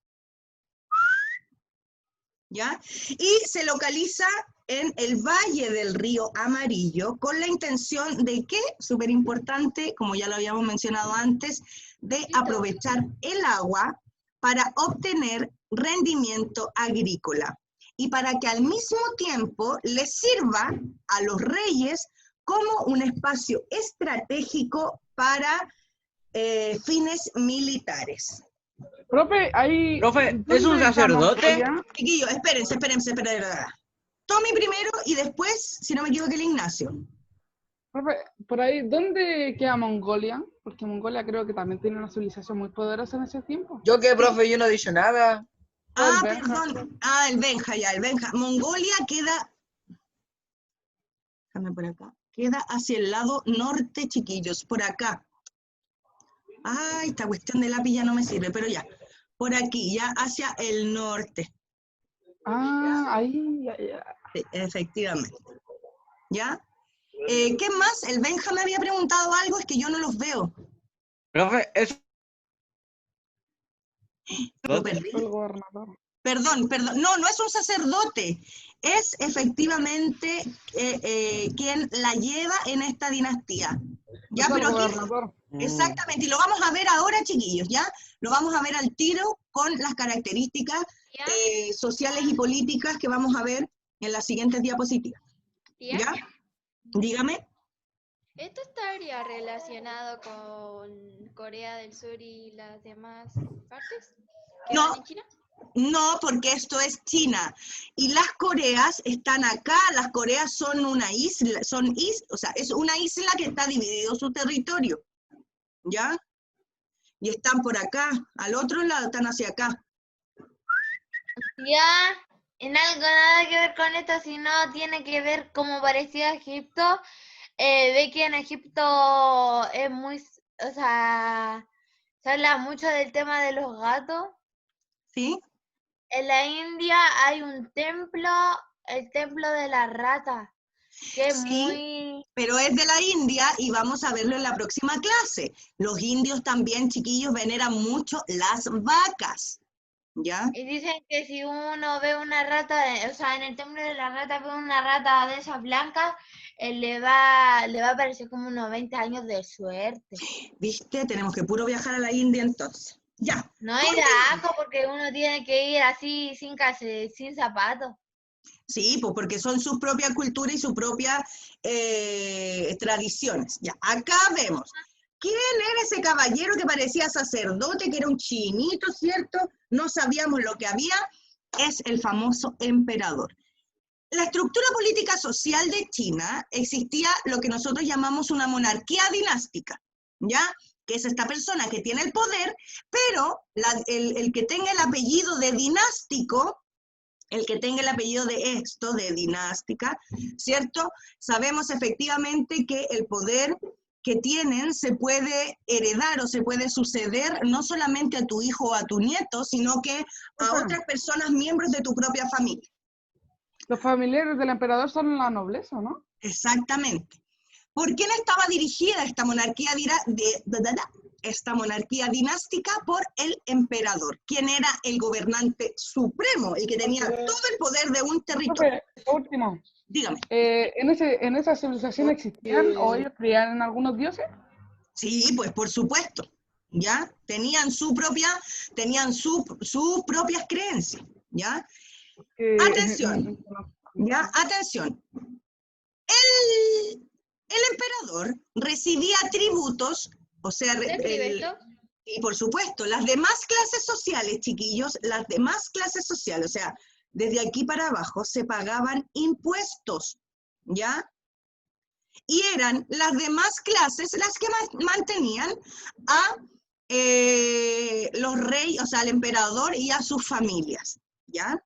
¿Ya? Y se localiza en el valle del río Amarillo con la intención de que, súper importante, como ya lo habíamos mencionado antes, de aprovechar el agua para obtener rendimiento agrícola y para que al mismo tiempo les sirva a los reyes como un espacio estratégico para fines militares. Profe, ahí... Profe, ¿es un ¿dónde queda sacerdote? Mongolia? Chiquillos, espérense. Tommy primero y después, si no me equivoco, el Ignacio. Profe, por ahí, ¿dónde queda Mongolia? Porque Mongolia creo que también tiene una civilización muy poderosa en ese tiempo. ¿Yo qué, profe? Yo no he dicho nada. Ah, el Benja. perdón. Ah, el Benja. Mongolia queda... Déjame por acá. Queda hacia el lado norte, chiquillos, por acá. Ay, esta cuestión de lápiz ya no me sirve, pero ya. Por aquí, ya hacia el norte. Ah, ahí, ya. Sí, efectivamente. ¿Ya? ¿Qué más? El Benja me había preguntado algo, es que yo no los veo. Profe, es... Lo perdí. El gobernador. Perdón. No es un sacerdote. Es efectivamente quien la lleva en esta dinastía. Ya, Es el pero aquí... gobernador. Exactamente, y lo vamos a ver ahora, chiquillos, ¿ya? Lo vamos a ver al tiro con las características ¿Ya? sociales y políticas que vamos a ver en las siguientes diapositivas. ¿Ya? ¿Ya? Dígame. ¿Esto estaría relacionado con Corea del Sur y las demás partes que No. van en China? No, porque esto es China. Y las Coreas están acá. Las Coreas son una isla, o sea, es una isla que está dividido su territorio. ¿Ya? Y están por acá. Al otro lado están hacia acá. Ya, en algo nada que ver con esto, sino tiene que ver como parecido a Egipto. Ve que en Egipto es muy, o sea, se habla mucho del tema de los gatos. ¿Sí? En la India hay un templo, el templo de la rata, que es Sí. muy... Pero es de la India y vamos a verlo en la próxima clase. Los indios también, chiquillos, veneran mucho las vacas. ¿Ya? Y dicen que si uno ve una rata, o sea, en el templo de la rata ve una rata de esas blancas, le va a parecer como unos 20 años de suerte. ¿Viste? Tenemos que puro viajar a la India entonces. Ya. No hay de asco porque uno tiene que ir así sin zapatos. Sí, pues porque son su propia cultura y sus propias tradiciones. Ya, acá vemos. ¿Quién era ese caballero que parecía sacerdote, que era un chinito, cierto? No sabíamos lo que había. Es el famoso emperador. La estructura política social de China existía lo que nosotros llamamos una monarquía dinástica, ¿ya? Que es esta persona que tiene el poder, pero el que tenga el apellido de dinástico, el que tenga el apellido de esto, de dinástica, ¿cierto? Sabemos efectivamente que el poder que tienen se puede heredar o se puede suceder no solamente a tu hijo o a tu nieto, sino que a otras personas miembros de tu propia familia. Los familiares del emperador son la nobleza, ¿no? Exactamente. ¿Por quién estaba dirigida esta monarquía, esta monarquía dinástica? Por el emperador, quien era el gobernante supremo, el que tenía todo el poder de un territorio. Por último, dígame. ¿En esa civilización existían o ellos creían en algunos dioses? Sí, pues por supuesto, ¿ya? Tenían sus propias creencias, ¿ya? Atención, ¿ya? Atención. El emperador recibía tributos, o sea, ¿Se escribe esto? y por supuesto, las demás clases sociales, chiquillos, las demás clases sociales, o sea, desde aquí para abajo se pagaban impuestos, ¿ya? Y eran las demás clases las que mantenían a los reyes, o sea, al emperador y a sus familias, ¿ya?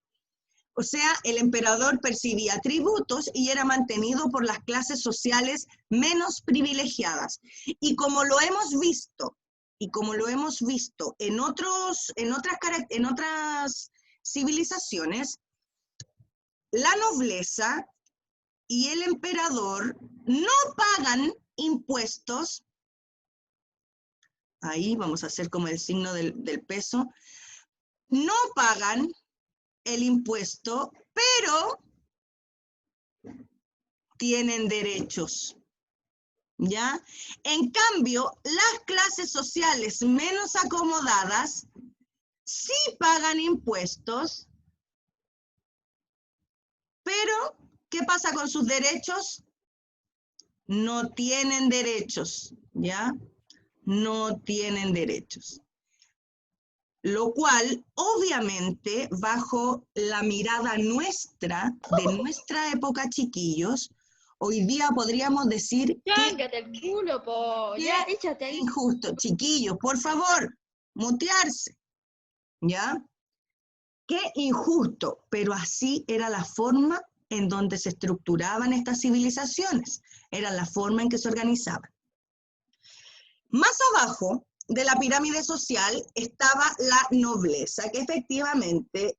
O sea, el emperador percibía tributos y era mantenido por las clases sociales menos privilegiadas. Y como lo hemos visto, en otras civilizaciones, la nobleza y el emperador no pagan impuestos. Ahí vamos a hacer como el signo del peso. No pagan el impuesto, pero tienen derechos, ¿ya? En cambio, las clases sociales menos acomodadas sí pagan impuestos, pero ¿qué pasa con sus derechos? No tienen derechos, ¿ya? No tienen derechos. Lo cual, obviamente, bajo la mirada nuestra, de nuestra época, chiquillos, hoy día podríamos decir Chángate el culo, po. Ya, échate ahí. injusto. Chiquillos, por favor, mutearse, ¿ya? Qué injusto, pero así era la forma en donde se estructuraban estas civilizaciones, era la forma en que se organizaban. Más abajo de la pirámide social estaba la nobleza, que efectivamente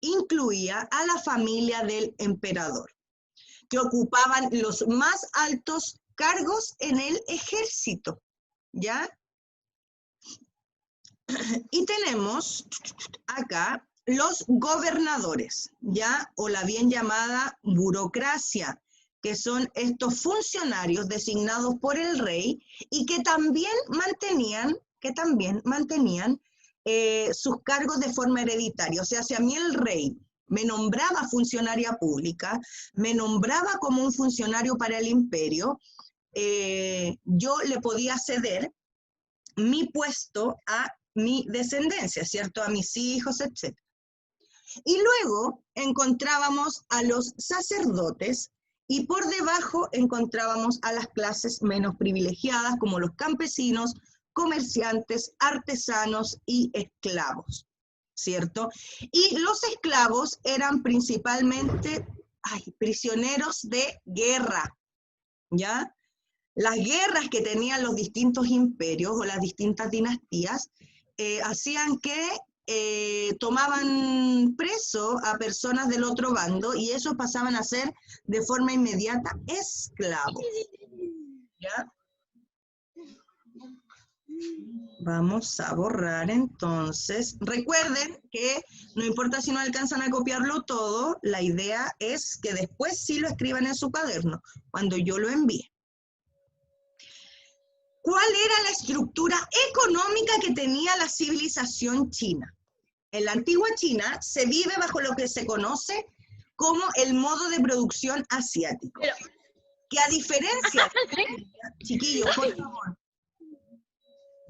incluía a la familia del emperador, que ocupaban los más altos cargos en el ejército, ¿ya? Y tenemos acá los gobernadores, ¿ya? O la bien llamada burocracia, que son estos funcionarios designados por el rey y que también mantenían sus cargos de forma hereditaria. O sea, si a mí el rey me nombraba funcionaria pública, me nombraba como un funcionario para el imperio, yo le podía ceder mi puesto a mi descendencia, ¿cierto? A mis hijos, etc. Y luego encontrábamos a los sacerdotes y por debajo encontrábamos a las clases menos privilegiadas como los campesinos, comerciantes, artesanos y esclavos, ¿cierto? Y los esclavos eran principalmente prisioneros de guerra, ¿ya? Las guerras que tenían los distintos imperios o las distintas dinastías hacían que tomaban preso a personas del otro bando y esos pasaban a ser de forma inmediata esclavos. ¿Ya? Vamos a borrar entonces. Recuerden que no importa si no alcanzan a copiarlo todo, la idea es que después sí lo escriban en su cuaderno, cuando yo lo envíe. ¿Cuál era la estructura económica que tenía la civilización china? En la antigua China se vive bajo lo que se conoce como el modo de producción asiático. Que a diferencia de... Chiquillos, por favor.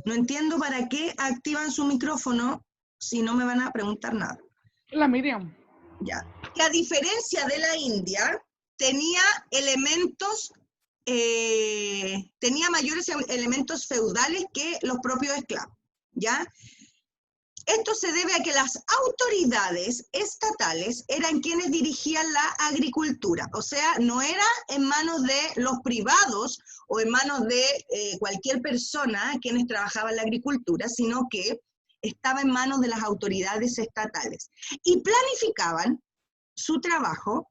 No entiendo para qué activan su micrófono si no me van a preguntar nada. La Miriam. Ya. Que a diferencia de la India, tenía elementos... tenía mayores elementos feudales que los propios esclavos, ¿ya? Esto se debe a que las autoridades estatales eran quienes dirigían la agricultura, o sea, no era en manos de los privados o en manos de cualquier persona quienes trabajaban la agricultura, sino que estaba en manos de las autoridades estatales. Y planificaban su trabajo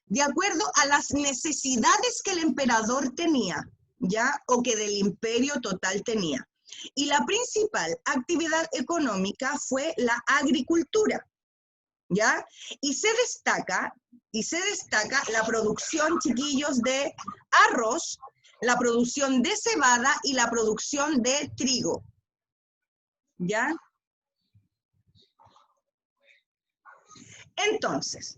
de acuerdo a las necesidades que el emperador tenía, ¿ya? O que del imperio total tenía. Y la principal actividad económica fue la agricultura, ¿ya? Y se destaca la producción, chiquillos, de arroz, la producción de cebada y la producción de trigo, ¿ya? Entonces,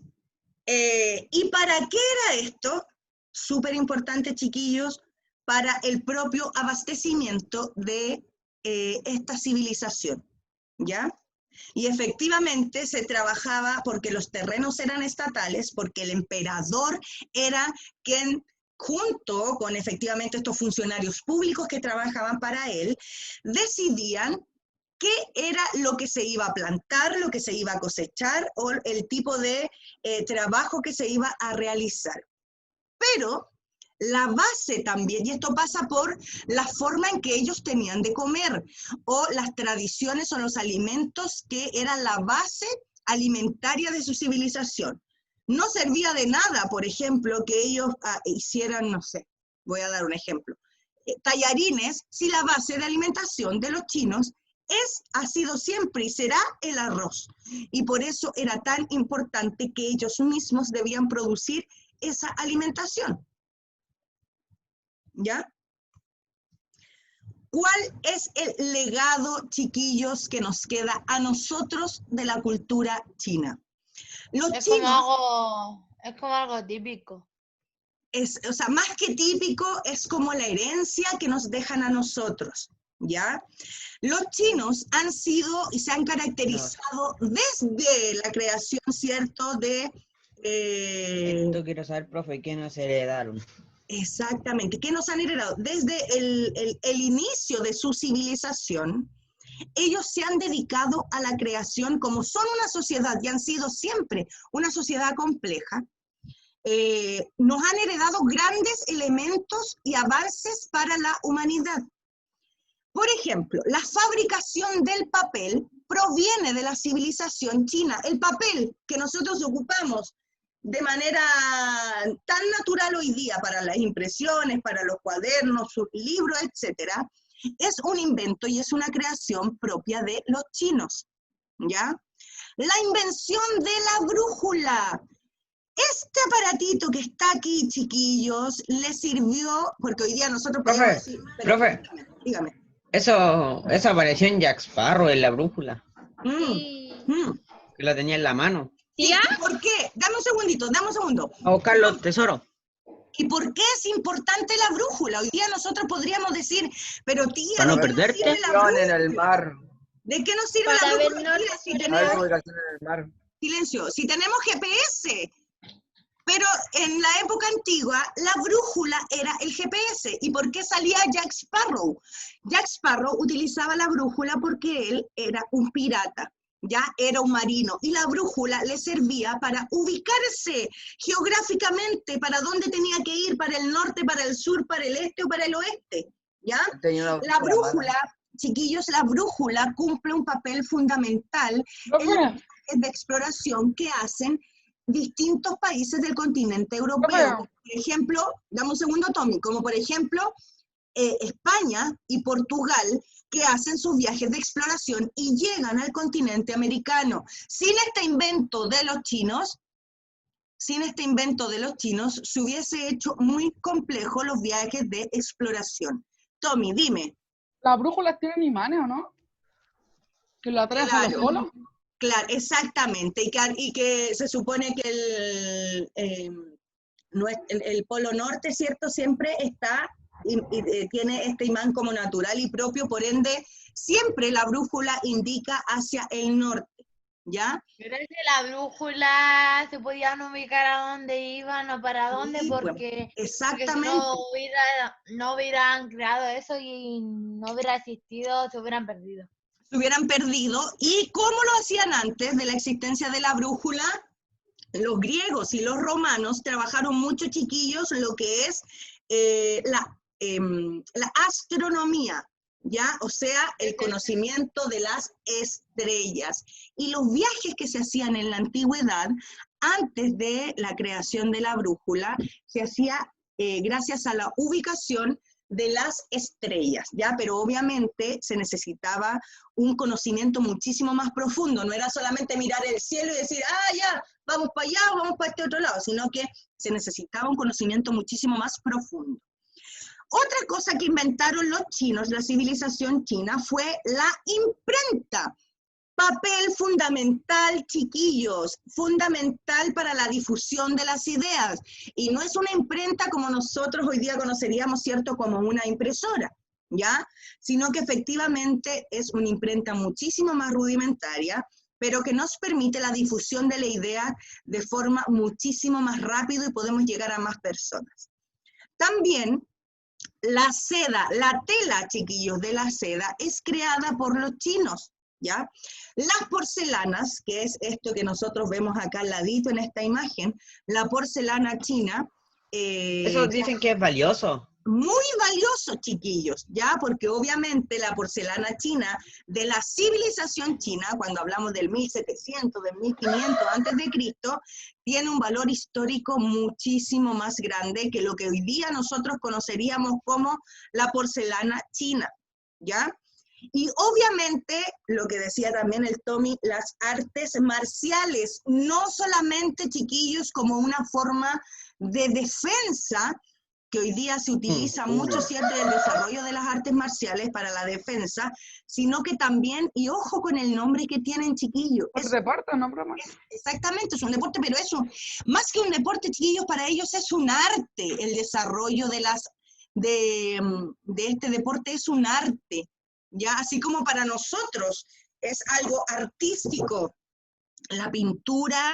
¿y para qué era esto? Súper importante, chiquillos, para el propio abastecimiento de esta civilización, ¿ya? Y efectivamente se trabajaba porque los terrenos eran estatales, porque el emperador era quien, junto con efectivamente estos funcionarios públicos que trabajaban para él, decidían qué era lo que se iba a plantar, lo que se iba a cosechar o el tipo de trabajo que se iba a realizar. Pero la base también, y esto pasa por la forma en que ellos tenían de comer, o las tradiciones o los alimentos que eran la base alimentaria de su civilización. No servía de nada, por ejemplo, que ellos hicieran, no sé, voy a dar un ejemplo, tallarines, si la base de alimentación de los chinos ha sido siempre y será el arroz. Y por eso era tan importante que ellos mismos debían producir esa alimentación. ¿ya? ¿Cuál es el legado, chiquillos, que nos queda a nosotros de la cultura china? Los Es chinos, como algo típico. o sea, más que típico, es como la herencia que nos dejan a nosotros, ¿ya? Los chinos han sido y se han caracterizado desde la creación, ¿cierto?, de... Esto quiero saber, profe, ¿qué nos heredaron? Exactamente, ¿qué nos han heredado? Desde el inicio de su civilización, ellos se han dedicado a la creación, como son una sociedad y han sido siempre una sociedad compleja, nos han heredado grandes elementos y avances para la humanidad. Por ejemplo, la fabricación del papel proviene de la civilización china. El papel que nosotros ocupamos de manera tan natural hoy día para las impresiones, para los cuadernos, sus libros, etcétera, es un invento y es una creación propia de los chinos, ¿ya? La invención de la brújula. Este aparatito que está aquí, chiquillos, le sirvió, porque hoy día nosotros podemos Profe, decir... profe. Dígame. Eso apareció en Jack Sparrow, en la brújula, Sí. que la tenía en la mano. Sí, ¿y por qué? Dame un segundito, dame un segundo. A buscar los tesoros. ¿Y por qué es importante la brújula? Hoy día nosotros podríamos decir, pero tía, Para no ¿de qué nos perderte. sirve la En el brújula? mar. ¿De qué nos sirve Para la ver brújula, norte, tía, si sur y tenemos... Hay ubicación en el mar. Silencio, si tenemos GPS, pero en la época antigua la brújula era el GPS. ¿Y por qué salía Jack Sparrow? Jack Sparrow utilizaba la brújula porque él era un pirata, ya era un marino, y la brújula le servía para ubicarse geográficamente, para dónde tenía que ir, para el norte, para el sur, para el este o para el oeste, ¿ya? La brújula, chiquillos, la brújula cumple un papel fundamental en los viajes de exploración que hacen distintos países del continente europeo. Por ejemplo, dame un segundo, Tommy, como por ejemplo España y Portugal, que hacen sus viajes de exploración y llegan al continente americano. Sin este invento de los chinos, se hubiese hecho muy complejo los viajes de exploración. Tommy, dime. ¿Las brújulas tienen imanes o no? ¿Que la atraen a los polos? Claro, exactamente, y que se supone que el polo norte, ¿cierto?, siempre está y tiene este imán como natural y propio, por ende, siempre la brújula indica hacia el norte, ¿ya? Pero es que la brújula se podían ubicar a dónde iban o para dónde, Sí, porque exactamente. si no hubieran creado eso y no hubiera existido, se hubieran perdido. Se hubieran perdido. ¿Y cómo lo hacían antes de la existencia de la brújula? Los griegos y los romanos trabajaron mucho, chiquillos, en lo que es la astronomía, ¿ya? O sea, el conocimiento de las estrellas. Y los viajes que se hacían en la antigüedad, antes de la creación de la brújula, se hacía gracias a la ubicación de las estrellas, ¿ya? Pero obviamente se necesitaba un conocimiento muchísimo más profundo, no era solamente mirar el cielo y decir, ya, vamos para allá, vamos para este otro lado, sino que se necesitaba un conocimiento muchísimo más profundo. Otra cosa que inventaron los chinos, la civilización china, fue la imprenta. Papel fundamental, chiquillos, fundamental para la difusión de las ideas. Y no es una imprenta como nosotros hoy día conoceríamos, ¿cierto?, como una impresora, ¿ya? Sino que efectivamente es una imprenta muchísimo más rudimentaria, pero que nos permite la difusión de la idea de forma muchísimo más rápido y podemos llegar a más personas. También la seda, la tela, chiquillos, de la seda es creada por los chinos, ¿ya? Las porcelanas, que es esto que nosotros vemos acá al ladito en esta imagen, la porcelana china... Eso dicen que es valioso. Muy valioso, chiquillos, ¿ya? Porque obviamente la porcelana china, de la civilización china, cuando hablamos del 1700, del 1500 antes de Cristo, tiene un valor histórico muchísimo más grande que lo que hoy día nosotros conoceríamos como la porcelana china, ¿ya? Y obviamente, lo que decía también el Tommy, las artes marciales, no solamente, chiquillos, como una forma de defensa, que hoy día se utiliza mucho, ¿cierto?, el desarrollo de las artes marciales para la defensa, sino que también, y ojo con el nombre que tienen, chiquillos. Por deporte, no broma. Exactamente, es un deporte, pero eso, más que un deporte, chiquillos, para ellos es un arte. El desarrollo de este deporte es un arte, ¿ya? Así como para nosotros es algo artístico. La pintura,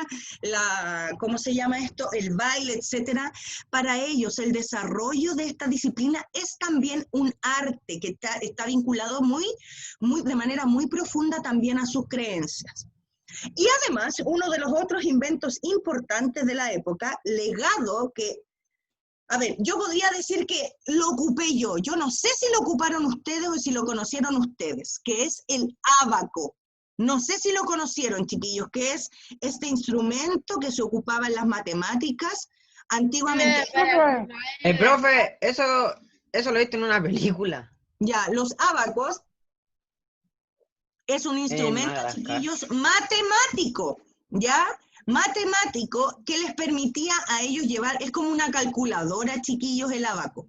¿cómo se llama esto? El baile, etcétera. Para ellos, el desarrollo de esta disciplina es también un arte que está vinculado de manera muy profunda también a sus creencias. Y además, uno de los otros inventos importantes de la época, legado que, a ver, yo podría decir que lo ocupé yo no sé si lo ocuparon ustedes o si lo conocieron ustedes, que es el ábaco. No sé si lo conocieron, chiquillos, que es este instrumento que se ocupaba en las matemáticas antiguamente. Profe, eso lo he visto en una película. Ya, los ábacos es un instrumento, chiquillos, matemático, ¿ya? Matemático que les permitía a ellos llevar, es como una calculadora, chiquillos, el ábaco,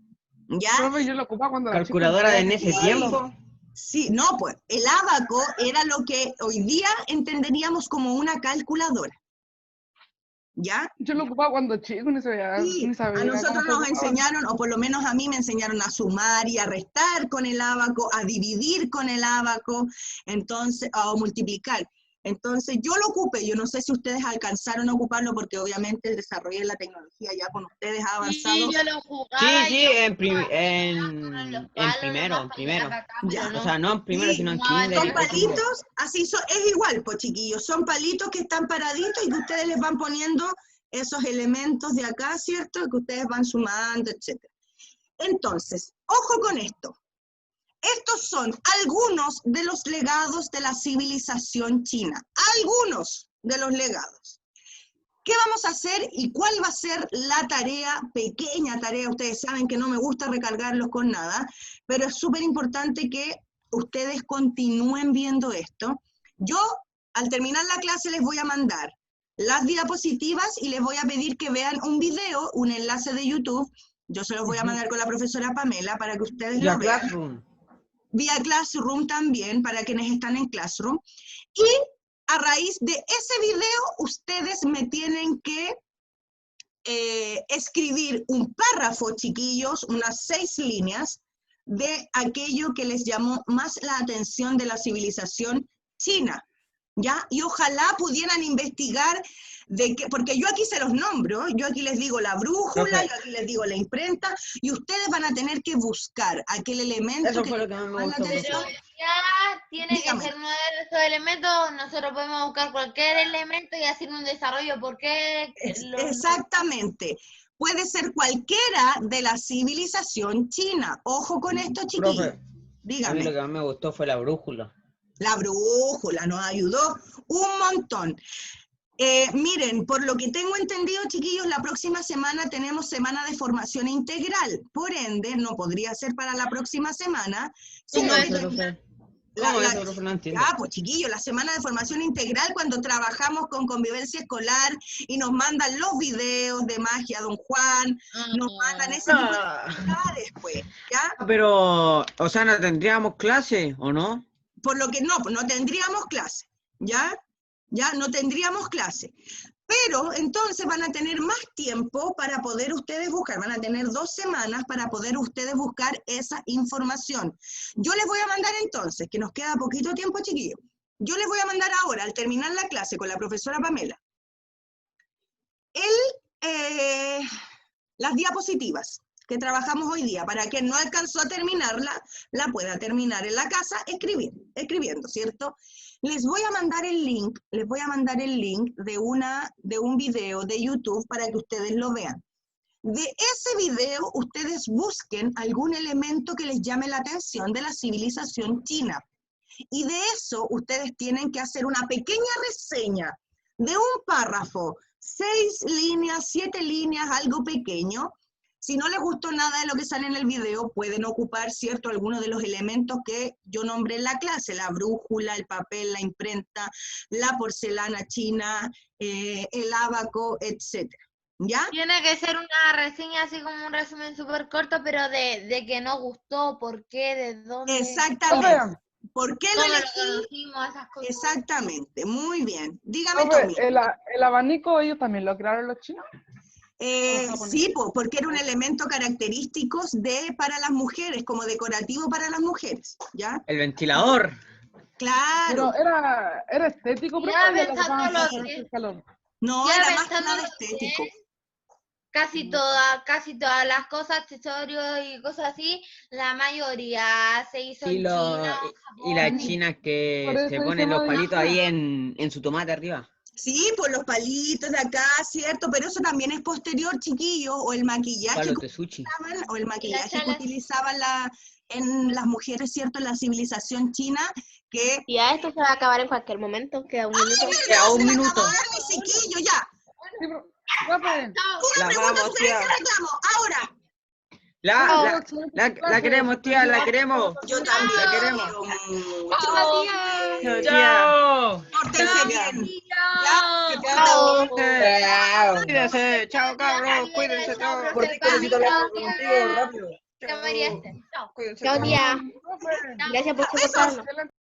¿ya? Profe, yo lo ocupaba cuando era chico. ¿Calculadora en ese tiempo? Sí, no, pues, el ábaco era lo que hoy día entenderíamos como una calculadora, ¿ya? Yo lo ocupaba cuando chico, ni sabía, Sí, ni sabía a nosotros cómo se nos ocupaba. enseñaron, o por lo menos a mí me enseñaron a sumar y a restar con el ábaco, a dividir con el ábaco, entonces, o multiplicar. Entonces, yo lo ocupé, yo no sé si ustedes alcanzaron a ocuparlo, porque obviamente el desarrollo de la tecnología ya con ustedes ha avanzado. Sí, yo lo jugaba. Sí, en primero. Ya. O sea, no en primero, Sí, sino en kinder. son palitos, así es igual, pues chiquillos, son palitos que están paraditos y que ustedes les van poniendo esos elementos de acá, ¿cierto? Que ustedes van sumando, etc. Entonces, ojo con esto. Estos son algunos de los legados de la civilización china. Algunos de los legados. ¿Qué vamos a hacer y cuál va a ser la tarea, pequeña tarea? Ustedes saben que no me gusta recargarlos con nada, pero es súper importante que ustedes continúen viendo esto. Yo, al terminar la clase, les voy a mandar las diapositivas y les voy a pedir que vean un video, un enlace de YouTube. Yo se los voy a mandar con la profesora Pamela para que ustedes lo vean. Classroom. Vía Classroom también, para quienes están en Classroom. Y a raíz de ese video, ustedes me tienen que escribir un párrafo, chiquillos, unas 6 líneas, de aquello que les llamó más la atención de la civilización china, ¿ya? Y ojalá pudieran investigar porque yo aquí se los nombro, yo aquí les digo la brújula, yo aquí les digo la imprenta, y ustedes van a tener que buscar aquel elemento. Eso fue lo que más me gustó. Pero ya tiene que ser uno de esos elementos, nosotros podemos buscar cualquier elemento y hacer un desarrollo, porque Exactamente. Puede ser cualquiera de la civilización china. Ojo con esto, chiquillos. Profe, dígame. a mí lo que más me gustó fue la brújula. La brújula nos ayudó un montón. Miren, por lo que tengo entendido, chiquillos, la próxima semana tenemos semana de formación integral. Por ende, no podría ser para la próxima semana, sino que pues chiquillos, la semana de formación integral, cuando trabajamos con convivencia escolar y nos mandan los videos de magia, don Juan, nos mandan ese tipo de actividades, pues, ¿ya? Pero, o sea, ¿no tendríamos clase o no? Por lo que no tendríamos clase, ¿ya? Ya no tendríamos clase. Pero entonces van a tener más tiempo para poder ustedes buscar, van a tener 2 semanas para poder ustedes buscar esa información. Yo les voy a mandar entonces, que nos queda poquito tiempo, chiquillos, yo les voy a mandar ahora, al terminar la clase con la profesora Pamela, las diapositivas que trabajamos hoy día, para quien no alcanzó a terminarla, la pueda terminar en la casa escribiendo, ¿cierto? Les voy a mandar el link, de un video de YouTube para que ustedes lo vean. De ese video, ustedes busquen algún elemento que les llame la atención de la civilización china. Y de eso, ustedes tienen que hacer una pequeña reseña de un párrafo, 6 líneas, 7 líneas, algo pequeño. Si no les gustó nada de lo que sale en el video, pueden ocupar, ¿cierto?, algunos de los elementos que yo nombré en la clase, la brújula, el papel, la imprenta, la porcelana china, el ábaco, etc. ¿Ya? Tiene que ser una reseña así como un resumen súper corto, pero de que no gustó, por qué, de dónde, Exactamente. ¿Por qué lo cómo lo elegí? conocimos, esas cosas. Exactamente, muy bien. Dígame, Profe, Tommy. el abanico ellos también lo crearon los chinos. Sí, porque era un elemento característico para las mujeres, como decorativo para las mujeres, ¿ya? El ventilador. Claro. Pero era estético, profe, Ya o lo pensando usaban para lo hacer que- el salón. No, ya era más que pensando nada lo que estético. casi todas las cosas, accesorios y cosas así, la mayoría se hizo Y, en lo, China, y las Japón. chinas Por que eso se hice ponen los más de palitos China. ahí en su tomate arriba. Sí, por los palitos de acá, ¿cierto? Pero eso también es posterior, chiquillos, o el maquillaje Palos que de sushi. utilizaban, o el maquillaje que alas. utilizaban en las mujeres, ¿cierto? En la civilización china, que... Y a esto se va a acabar en cualquier momento, queda un minuto. Queda un se va a minuto. acabar, mi chiquillo, ya. Sí, profe. Una La pregunta, vamos, sugerencia, tía. reclamo, ahora. La queremos, tía, la queremos. Yo también La queremos. quiero mucho. Chao, tía. Chao, tía. Pórtense bien. Ya, que Chao. Cuídense. Chao, cabros. Cuídense todos. Cortico, necesito hablar contigo rápido. Te María Esther. Chao. Cuídense Chao, todos. tía. Profe. Gracias por soportarnos. Excelente.